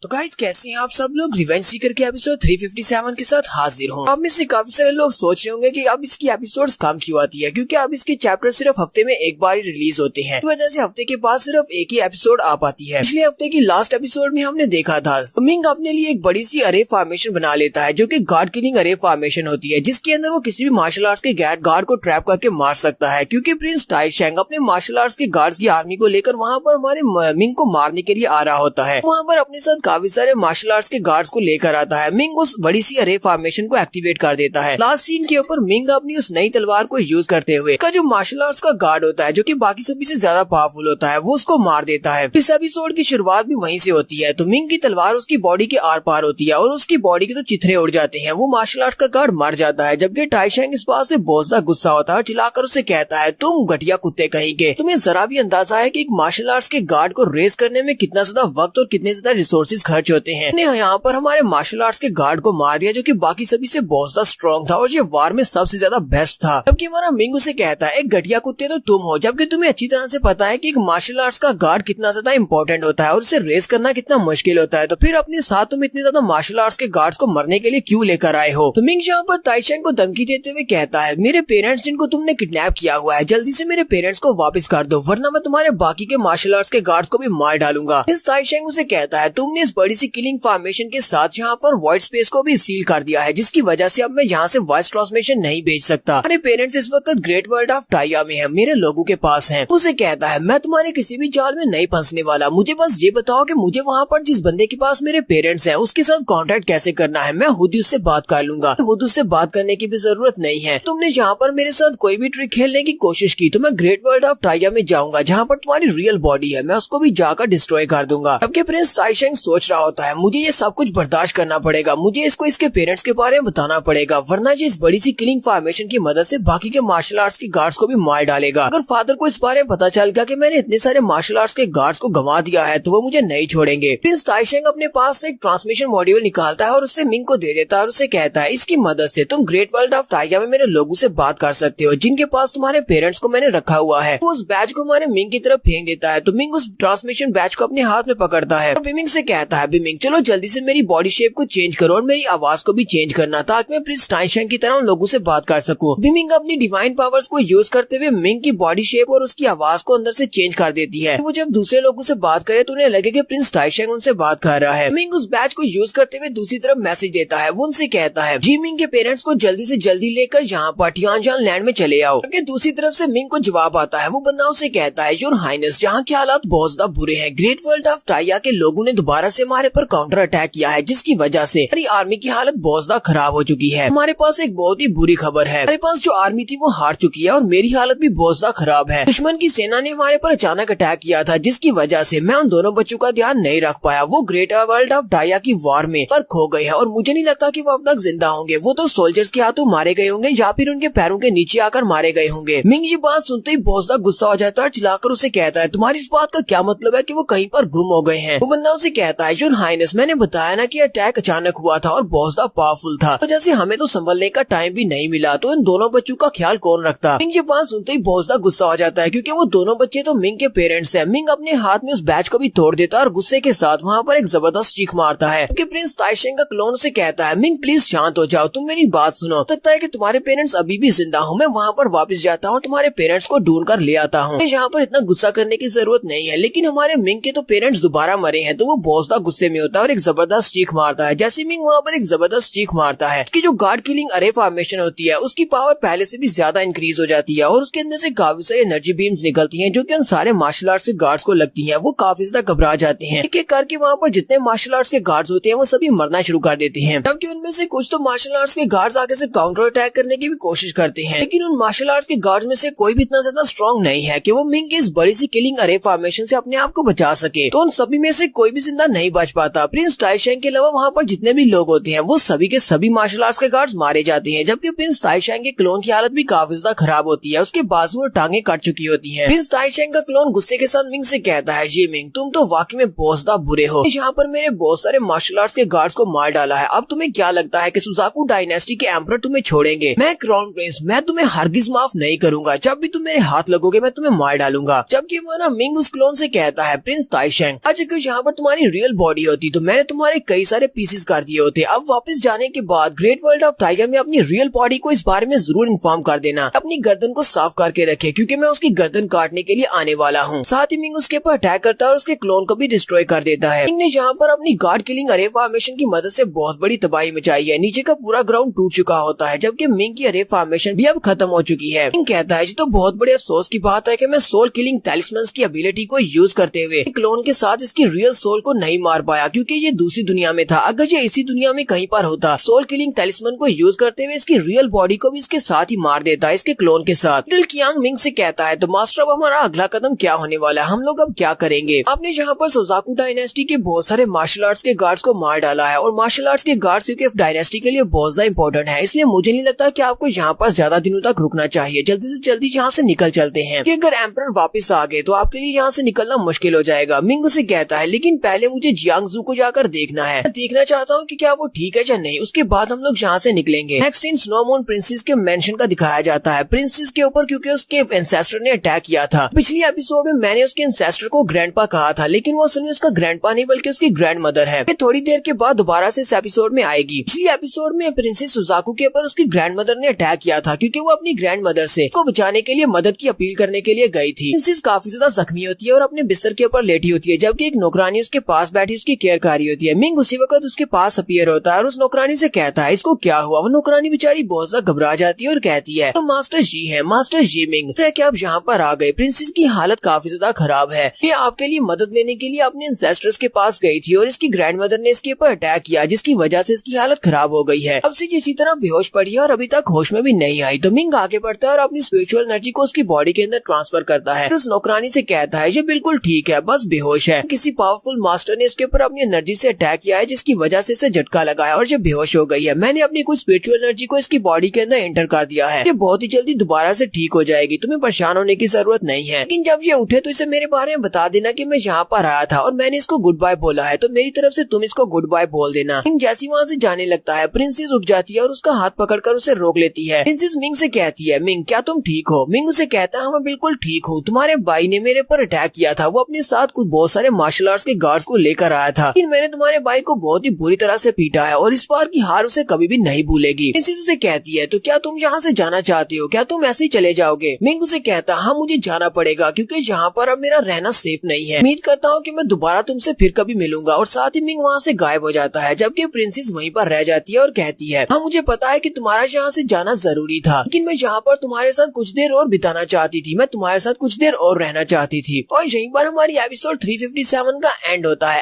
तो गाइस कैसे हैं आप सब लोग, रिवेंज सीकर के एपिसोड 357 के साथ हाजिर हूँ। आप में से काफी सारे लोग सोच रहे होंगे कि अब इसकी एपिसोड्स कम क्यों आती है, क्योंकि अब इसके चैप्टर सिर्फ हफ्ते में एक बार ही रिलीज होते हैं, इस वजह से हफ्ते के बाद सिर्फ एक ही एपिसोड आ पाती है। पिछले हफ्ते की लास्ट एपिसोड में हमने देखा था मिंग अपने लिए एक बड़ी सी अरे फॉर्मेशन बना लेता है, जो कि गार्ड किलिंग अरे फॉर्मेशन होती है, जिसके अंदर वो किसी भी मार्शल आर्ट्स के गार्ड को ट्रैप करके मार सकता है। क्योंकि प्रिंस टाइशेंग अपने मार्शल आर्ट्स के गार्ड्स की आर्मी को लेकर वहाँ पर हमारे मिंग को मारने के लिए आ रहा होता है। वहाँ पर अपने साथ काफी सारे मार्शल आर्ट्स के गार्ड्स को लेकर आता है। मिंग उस बड़ी सी अरे फॉर्मेशन को एक्टिवेट कर देता है। लास्ट सीन के ऊपर मिंग अपनी उस नई तलवार को यूज करते हुए का जो मार्शल आर्ट्स का गार्ड होता है, जो कि बाकी सभी से ज्यादा पावरफुल होता है, वो उसको मार देता है। इस एपिसोड की शुरुआत भी वहीं से होती है। तो मिंग की तलवार उसकी बॉडी के आर पार होती है और उसकी बॉडी के तो चिथड़े उड़ जाते हैं। वो मार्शल आर्ट्स का गार्ड मर जाता है, जबकि टाइशेंग इस बात से बहुत ज्यादा गुस्सा होता है, चिल्लाकर उसे कहता है, तुम घटिया कुत्ते कहेंगे, तुम्हें जरा भी अंदाजा है कि एक मार्शल आर्ट्स के गार्ड को रेस करने में कितना ज्यादा वक्त और कितने ज्यादा रिसोर्सेज खर्च होते हैं। यहाँ पर हमारे मार्शल आर्ट्स के गार्ड को मार दिया, जो कि बाकी सभी से बहुत ज्यादा स्ट्रॉन्ग था और ये वार में सबसे ज्यादा बेस्ट था। जबकि हमारा मिंग उसे कहता है, एक घटिया कुत्ते तो तुम हो, जबकि तुम्हें अच्छी तरह से पता है कि एक मार्शल आर्ट्स का गार्ड कितना ज्यादा इंपॉर्टेंट होता है और उसे रेस करना कितना मुश्किल होता है, तो फिर अपने साथ तुम इतने ज्यादा मार्शल आर्ट्स के गार्ड्स को मरने के लिए क्यों लेकर आए हो। तो मिंग यहाँ पर टाइशेंग को धमकी देते हुए कहता है, मेरे पेरेंट्स जिनको तुमने किडनैप किया हुआ है, जल्दी से मेरे पेरेंट्स को वापस कर दो, वरना मैं तुम्हारे बाकी के मार्शल आर्ट्स के गार्ड्स को भी मार डालूंगा। इस टाइशेंग उसे कहता है, तुमने इस बड़ी सी किलिंग फॉर्मेशन के साथ यहाँ पर वॉइड स्पेस को भी सील कर दिया है, जिसकी वजह से अब मैं यहाँ से वॉइस ट्रांसमिशन नहीं भेज सकता। मेरे पेरेंट्स इस वक्त ग्रेट वर्ल्ड ऑफ टाइया में हैं, मेरे लोगों के पास हैं। उसे कहता है, मैं तुम्हारे किसी भी जाल में नहीं फंसने वाला, मुझे बस ये बताओ कि मुझे वहाँ पर जिस बंदे के पास मेरे पेरेंट्स हैं उसके साथ कांटेक्ट कैसे करना है, मैं खुद ही उससे बात कर लूंगा, खुद उससे बात करने की भी जरूरत नहीं है। तुमने यहाँ पर मेरे साथ कोई भी ट्रिक खेलने की कोशिश की तो मैं ग्रेट वर्ल्ड ऑफ टाइया में जाऊंगा, जहाँ पर तुम्हारी रियल बॉडी है, मैं उसको भी जाकर डिस्ट्रॉय कर दूंगा। जबकि प्रिंस टाइशेंग सोच सोच रहा होता है मुझे ये सब कुछ बर्दाश्त करना पड़ेगा, मुझे इसको इसके पेरेंट्स के बारे में बताना पड़ेगा, वरना ये इस बड़ी सी किलिंग फॉर्मेशन की मदद से बाकी के मार्शल आर्ट्स के गार्ड्स को भी मार डालेगा। अगर फादर को इस बारे में पता चल गया कि मैंने इतने सारे मार्शल आर्ट्स के गार्ड्स को गंवा दिया है तो वो मुझे नहीं छोड़ेंगे। प्रिंस ताइशेंग अपने पास से एक ट्रांसमिशन मॉड्यूल निकालता है और उससे मिंग को दे देता है और उसे कहता है इसकी मदद से तुम ग्रेट वर्ल्ड ऑफ टाइगा में मेरे लोगों से बात कर सकते हो जिनके पास तुम्हारे पेरेंट्स को मैंने रखा हुआ है। वो उस बैच को हमारे मिंग की तरफ फेंक देता है तो मिंग उस ट्रांसमिशन बैच को अपने हाथ में पकड़ता है और बिमिंग से कहता है बिमिंग चलो जल्दी से मेरी बॉडी शेप को चेंज करो और मेरी आवाज को भी चेंज करना ताकि मैं प्रिंस ताइशेंग की तरह उन लोगों से बात कर सकूं। बिमिंग अपनी डिवाइन पावर्स को यूज करते हुए मिंग की बॉडी शेप और उसकी आवाज को अंदर से चेंज कर देती है। वो जब दूसरे लोगों से बात करे तो उन्हें लगे कि प्रिंस ताइशेंग उनसे बात कर रहा है। मिंग उस बैच को यूज करते हुए दूसरी तरफ मैसेज देता है। वो उनसे कहता है जी मिंग के पेरेंट्स को जल्दी से जल्दी लेकर यहाँ पर टियानजान लैंड में चले आओ। दूसरी तरफ से मिंग को जवाब आता है। वो बंदा उसे कहता है योर हाइनेस यहाँ के हालात बहुत ज्यादा बुरे हैं। ग्रेट वर्ल्ड ऑफ टाइगा के लोगों ने दोबारा से हमारे पर काउंटर अटैक किया है जिसकी वजह से हमारी आर्मी की हालत बहुत ज्यादा खराब हो चुकी है। हमारे पास एक बहुत ही बुरी खबर है, हमारे पास जो आर्मी थी वो हार चुकी है और मेरी हालत भी बहुत ज्यादा खराब है। दुश्मन की सेना ने हमारे पर अचानक अटैक किया था जिसकी वजह से मैं उन दोनों बच्चों का ध्यान नहीं रख पाया। वो ग्रेट वर्ल्ड ऑफ टाइगा की वॉर में पर खो गए हैं और मुझे नहीं लगता कि वो अब तक जिंदा होंगे। वो तो सोल्जर्स के हाथों मारे गए होंगे या फिर उनके पैरों के नीचे आकर मारे गए होंगे। मिंग ये बात सुनते ही बहुत ज्यादा गुस्सा हो जाता है, चिल्लाकर उसे कहता है तुम्हारी इस बात का क्या मतलब है कि वो कहीं पर गुम हो गए हैं। वो बंदा उसे कहता है योर हाइनेस मैंने बताया ना कि अटैक अचानक हुआ था और बहुत ज्यादा पावरफुल था, तो जैसे हमें तो संभलने का टाइम भी नहीं मिला तो इन दोनों बच्चों का ख्याल कौन रखता। मिंग ये बात सुनते ही बहुत ज्यादा गुस्सा हो जाता है क्योंकि वो दोनों बच्चे तो मिंग के पेरेंट्स हैं। मिंग अपने हाथ में उस बैच को भी तोड़ देता है और गुस्से के साथ वहाँ पर एक जबरदस्त चीख मारता है क्योंकि प्रिंस ताइशेंग का क्लोन उसे कहता है मिंग प्लीज शांत हो जाओ, तुम मेरी बात सुनो। सकता है कि तुम्हारे पेरेंट्स अभी भी जिंदा हो, मैं वहाँ पर वापस जाता हूँ, तुम्हारे पेरेंट्स को ढूंढ कर ले आता हूँ। यहाँ पर इतना गुस्सा करने की जरूरत नहीं है, लेकिन हमारे मिंग के तो पेरेंट्स दोबारा मरे हैं। तो वो बहुत ज्यादा गुस्से में होता है और एक जबरदस्त चीख मारता है। जैसे मिंग वहाँ पर एक जबरदस्त चीख मारता है, उसकी जो गार्ड किलिंग अरे फॉर्मेशन होती है उसकी पावर पहले से भी ज्यादा इंक्रीज हो जाती है और उसके अंदर से काफी सारी एनर्जी बीम्स निकलती हैं जो कि उन सारे मार्शल आर्ट्स के गार्ड्स को लगती हैं। वो काफी ज्यादा घबरा जाते हैं। एक एक करके वहाँ पर जितने मार्शल आर्ट्स के गार्ड्स होते हैं वो सभी मरना शुरू कर देते हैं, जबकि उनमें से कुछ तो मार्शल आर्ट्स के गार्ड्स आगे से काउंटर अटैक करने की भी कोशिश करते हैं, लेकिन उन मार्शल आर्ट्स के गार्ड्स में से कोई भी इतना ज्यादा स्ट्रॉन्ग नहीं है कि वो मिंग के इस बड़ी सी किलिंग अरे फॉर्मेशन से अपने आप को बचा सके। तो उन सभी में से कोई भी जिंदा नहीं बच पाता। प्रिंस ताइशेंग के अलावा वहाँ पर जितने भी लोग होते हैं वो सभी के सभी मार्शल आर्ट्स के गार्ड्स मारे जाते हैं, जबकि प्रिंस ताइशेंग के क्लोन की हालत भी काफी ज्यादा खराब होती है। उसके बाजू और टांगे कट चुकी होती हैं। प्रिंस ताइशेंग का क्लोन गुस्से के साथ मिंग से कहता है जी मिंग तुम तो वाकई में बहुत ज्यादा बुरे हो, यहाँ पर मेरे बहुत सारे मार्शल आर्ट्स के गार्ड्स को मार डाला है। अब तुम्हें क्या लगता है कि सुजाकू डायनेस्टी के एम्परर तुम्हें छोड़ेंगे? मैं क्राउन प्रिंस, मैं तुम्हें हरगिज माफ नहीं करूंगा। जब भी तुम मेरे हाथ लगोगे मैं तुम्हें मार डालूंगा। जबकि हमारा मिंग उस क्लोन से कहता है प्रिंस ताइशेंग आज अगर यहाँ पर तुम्हारी रियल बॉडी होती तो मैंने तुम्हारे कई सारे पीसेस कर दिए होते। अब वापस जाने के बाद ग्रेट वर्ल्ड ऑफ टाइगर में अपनी रियल बॉडी को इस बारे में जरूर इन्फॉर्म कर देना। अपनी गर्दन को साफ करके रखे क्योंकि मैं उसकी गर्दन काटने के लिए आने वाला हूँ। साथ ही मिंग उसके ऊपर अटैक करता है और उसके क्लोन को भी डिस्ट्रॉय कर देता है। मिंग ने यहाँ पर अपनी गार्ड किलिंग अरे फॉर्मेशन की मदद से बहुत बड़ी तबाही मचाई है। नीचे का पूरा ग्राउंड टूट चुका होता है, जबकि मिंग की अरे फॉर्मेशन भी अब खत्म हो चुकी है। मिंग कहता है तो बहुत बड़े अफसोस की बात है कि मैं सोल किलिंग टैलिस्मन्स की एबिलिटी को यूज करते हुए क्लोन के साथ इसकी रियल सोल को नहीं मार पाया क्योंकि ये दूसरी दुनिया में था। अगर ये इसी दुनिया में कहीं पर होता सोल किलिंग टैलिस्मन को यूज करते हुए इसकी रियल बॉडी को भी इसके साथ ही मार देता इसके क्लोन के साथ। लिटिल कियांग मिंग से कहता है तो मास्टर अब हमारा अगला कदम क्या होने वाला है, हम लोग अब क्या करेंगे? आपने यहाँ पर सुजाकू डायनेस्टी के बहुत सारे मार्शल आर्ट्स के गार्ड्स को मार डाला है और मार्शल आर्ट्स के गार्ड्स क्योंकि डायनेस्टी के लिए बहुत ज्यादा इंपॉर्टेंट है, इसलिए मुझे नहीं लगता कि आपको यहाँ पर ज्यादा दिनों तक रुकना चाहिए। जल्दी से जल्दी यहाँ से निकल चलते हैं कि अगर एम्परर वापस आ गए तो आपके लिए यहाँ से निकलना मुश्किल हो जाएगा। मिंग उसे कहता है लेकिन पहले मुझे जियांगजू को जाकर देखना है, देखना चाहता हूँ कि क्या वो ठीक है या नहीं, उसके बाद हम लोग यहाँ से निकलेंगे। Next scene snow moon princess के मेंशन का दिखाया जाता है। प्रिंसेस के ऊपर क्योंकि उसके एंसेस्टर ने अटैक किया था। पिछली एपिसोड में मैंने उसके एंसेस्टर को ग्रैंडपा कहा था, लेकिन वो असल में उसका ग्रैंडपा नहीं बल्कि उसकी ग्रैंड मदर है। ये थोड़ी देर के बाद दोबारा से इस एपिसोड में आएगी। पिछली एपिसोड में प्रिंसेस सुजाकू के ऊपर उसकी ग्रैंड मदर ने अटैक किया था क्योंकि वो अपनी ग्रैंड मदर से को बचाने के लिए मदद की अपील करने के लिए गई थी। प्रिंसेस काफी ज्यादा जख्मी होती है और अपने बिस्तर के ऊपर लेटी होती है, जबकि एक नौकरानी उसके पास बैठी उसकी केयर कर रही होती है। मिंग उसी वक्त उसके पास अपीयर होता है और उस नौकरानी से कहता है इसको क्या हुआ। वो नौकरानी बेचारी बहुत ज्यादा घबरा जाती है और कहती है तो मास्टर जी है, मास्टर जी मिंग क्या आप यहाँ पर आ गए? प्रिंसेस की हालत काफी ज्यादा खराब है, ये आपके लिए मदद लेने के लिए अपने एंसेस्टर्स के पास गई थी और इसकी ग्रैंड मदर ने इसके ऊपर अटैक किया जिसकी वजह से इसकी हालत खराब हो गई है। अब से इसी तरह बेहोश पड़ी है और अभी तक होश में भी नहीं आई। तो मिंग आगे बढ़ता है और अपनी स्पिरिचुअल एनर्जी को उसकी बॉडी के अंदर ट्रांसफर करता है। उस नौकरानी से कहता है ये बिल्कुल ठीक है, बस बेहोश है। किसी पावरफुल मास्टर ने इसके ऊपर अपनी एनर्जी से अटैक किया है, जिसकी वजह से इसे झटका लगा है और ये बेहोश हो गई है। मैंने अपनी कुछ स्पिरिचुअल एनर्जी को इसकी बॉडी के अंदर एंटर कर दिया है। ये बहुत ही जल्दी दोबारा से ठीक हो जाएगी, तुम्हें परेशान होने की जरूरत नहीं है। लेकिन जब ये उठे तो इसे मेरे बारे में बता देना कि मैं यहाँ पर आया था और मैंने इसको गुड बाय बोला है, तो मेरी तरफ से तुम इसको गुड बाय बोल देना। लेकिन जैसे वहाँ से जाने लगता है, प्रिंसेस उठ जाती है और उसका हाथ पकड़कर उसे रोक लेती है। प्रिंसेस मिंग से कहती है, मिंग क्या तुम ठीक हो? मिंग उसे कहता है, मैं बिल्कुल ठीक हूँ, तुम्हारे भाई ने मेरे पर अटैक किया था, वो अपने साथ कुछ बहुत सारे मार्शल आर्ट्स के गार्ड्स को लेकर आया था, लेकिन मैंने तुम्हारे भाई को बहुत ही बुरी तरह से पीटा है और इस बार की हार उसे कभी भी नहीं भूलेगी। प्रिंसेस उसे कहती है, तो क्या तुम यहाँ से जाना चाहती हो? क्या तुम ऐसे ही चले जाओगे? मिंग उसे कहता, हाँ मुझे जाना पड़ेगा क्योंकि यहाँ पर अब मेरा रहना सेफ नहीं है। उम्मीद करता हूँ कि मैं दोबारा तुमसे फिर कभी मिलूंगा। और साथ ही मिंग वहाँ से गायब हो जाता है, जबकि प्रिंसेस वहीं पर रह जाती है और कहती है, हाँ मुझे पता है कि तुम्हारा यहाँ से जाना जरूरी था, लेकिन मैं यहाँ पर तुम्हारे साथ कुछ देर और बिताना चाहती थी, मैं तुम्हारे साथ कुछ देर और रहना चाहती थी। और यहीं पर हमारी एपिसोड 357 का एंड होता है।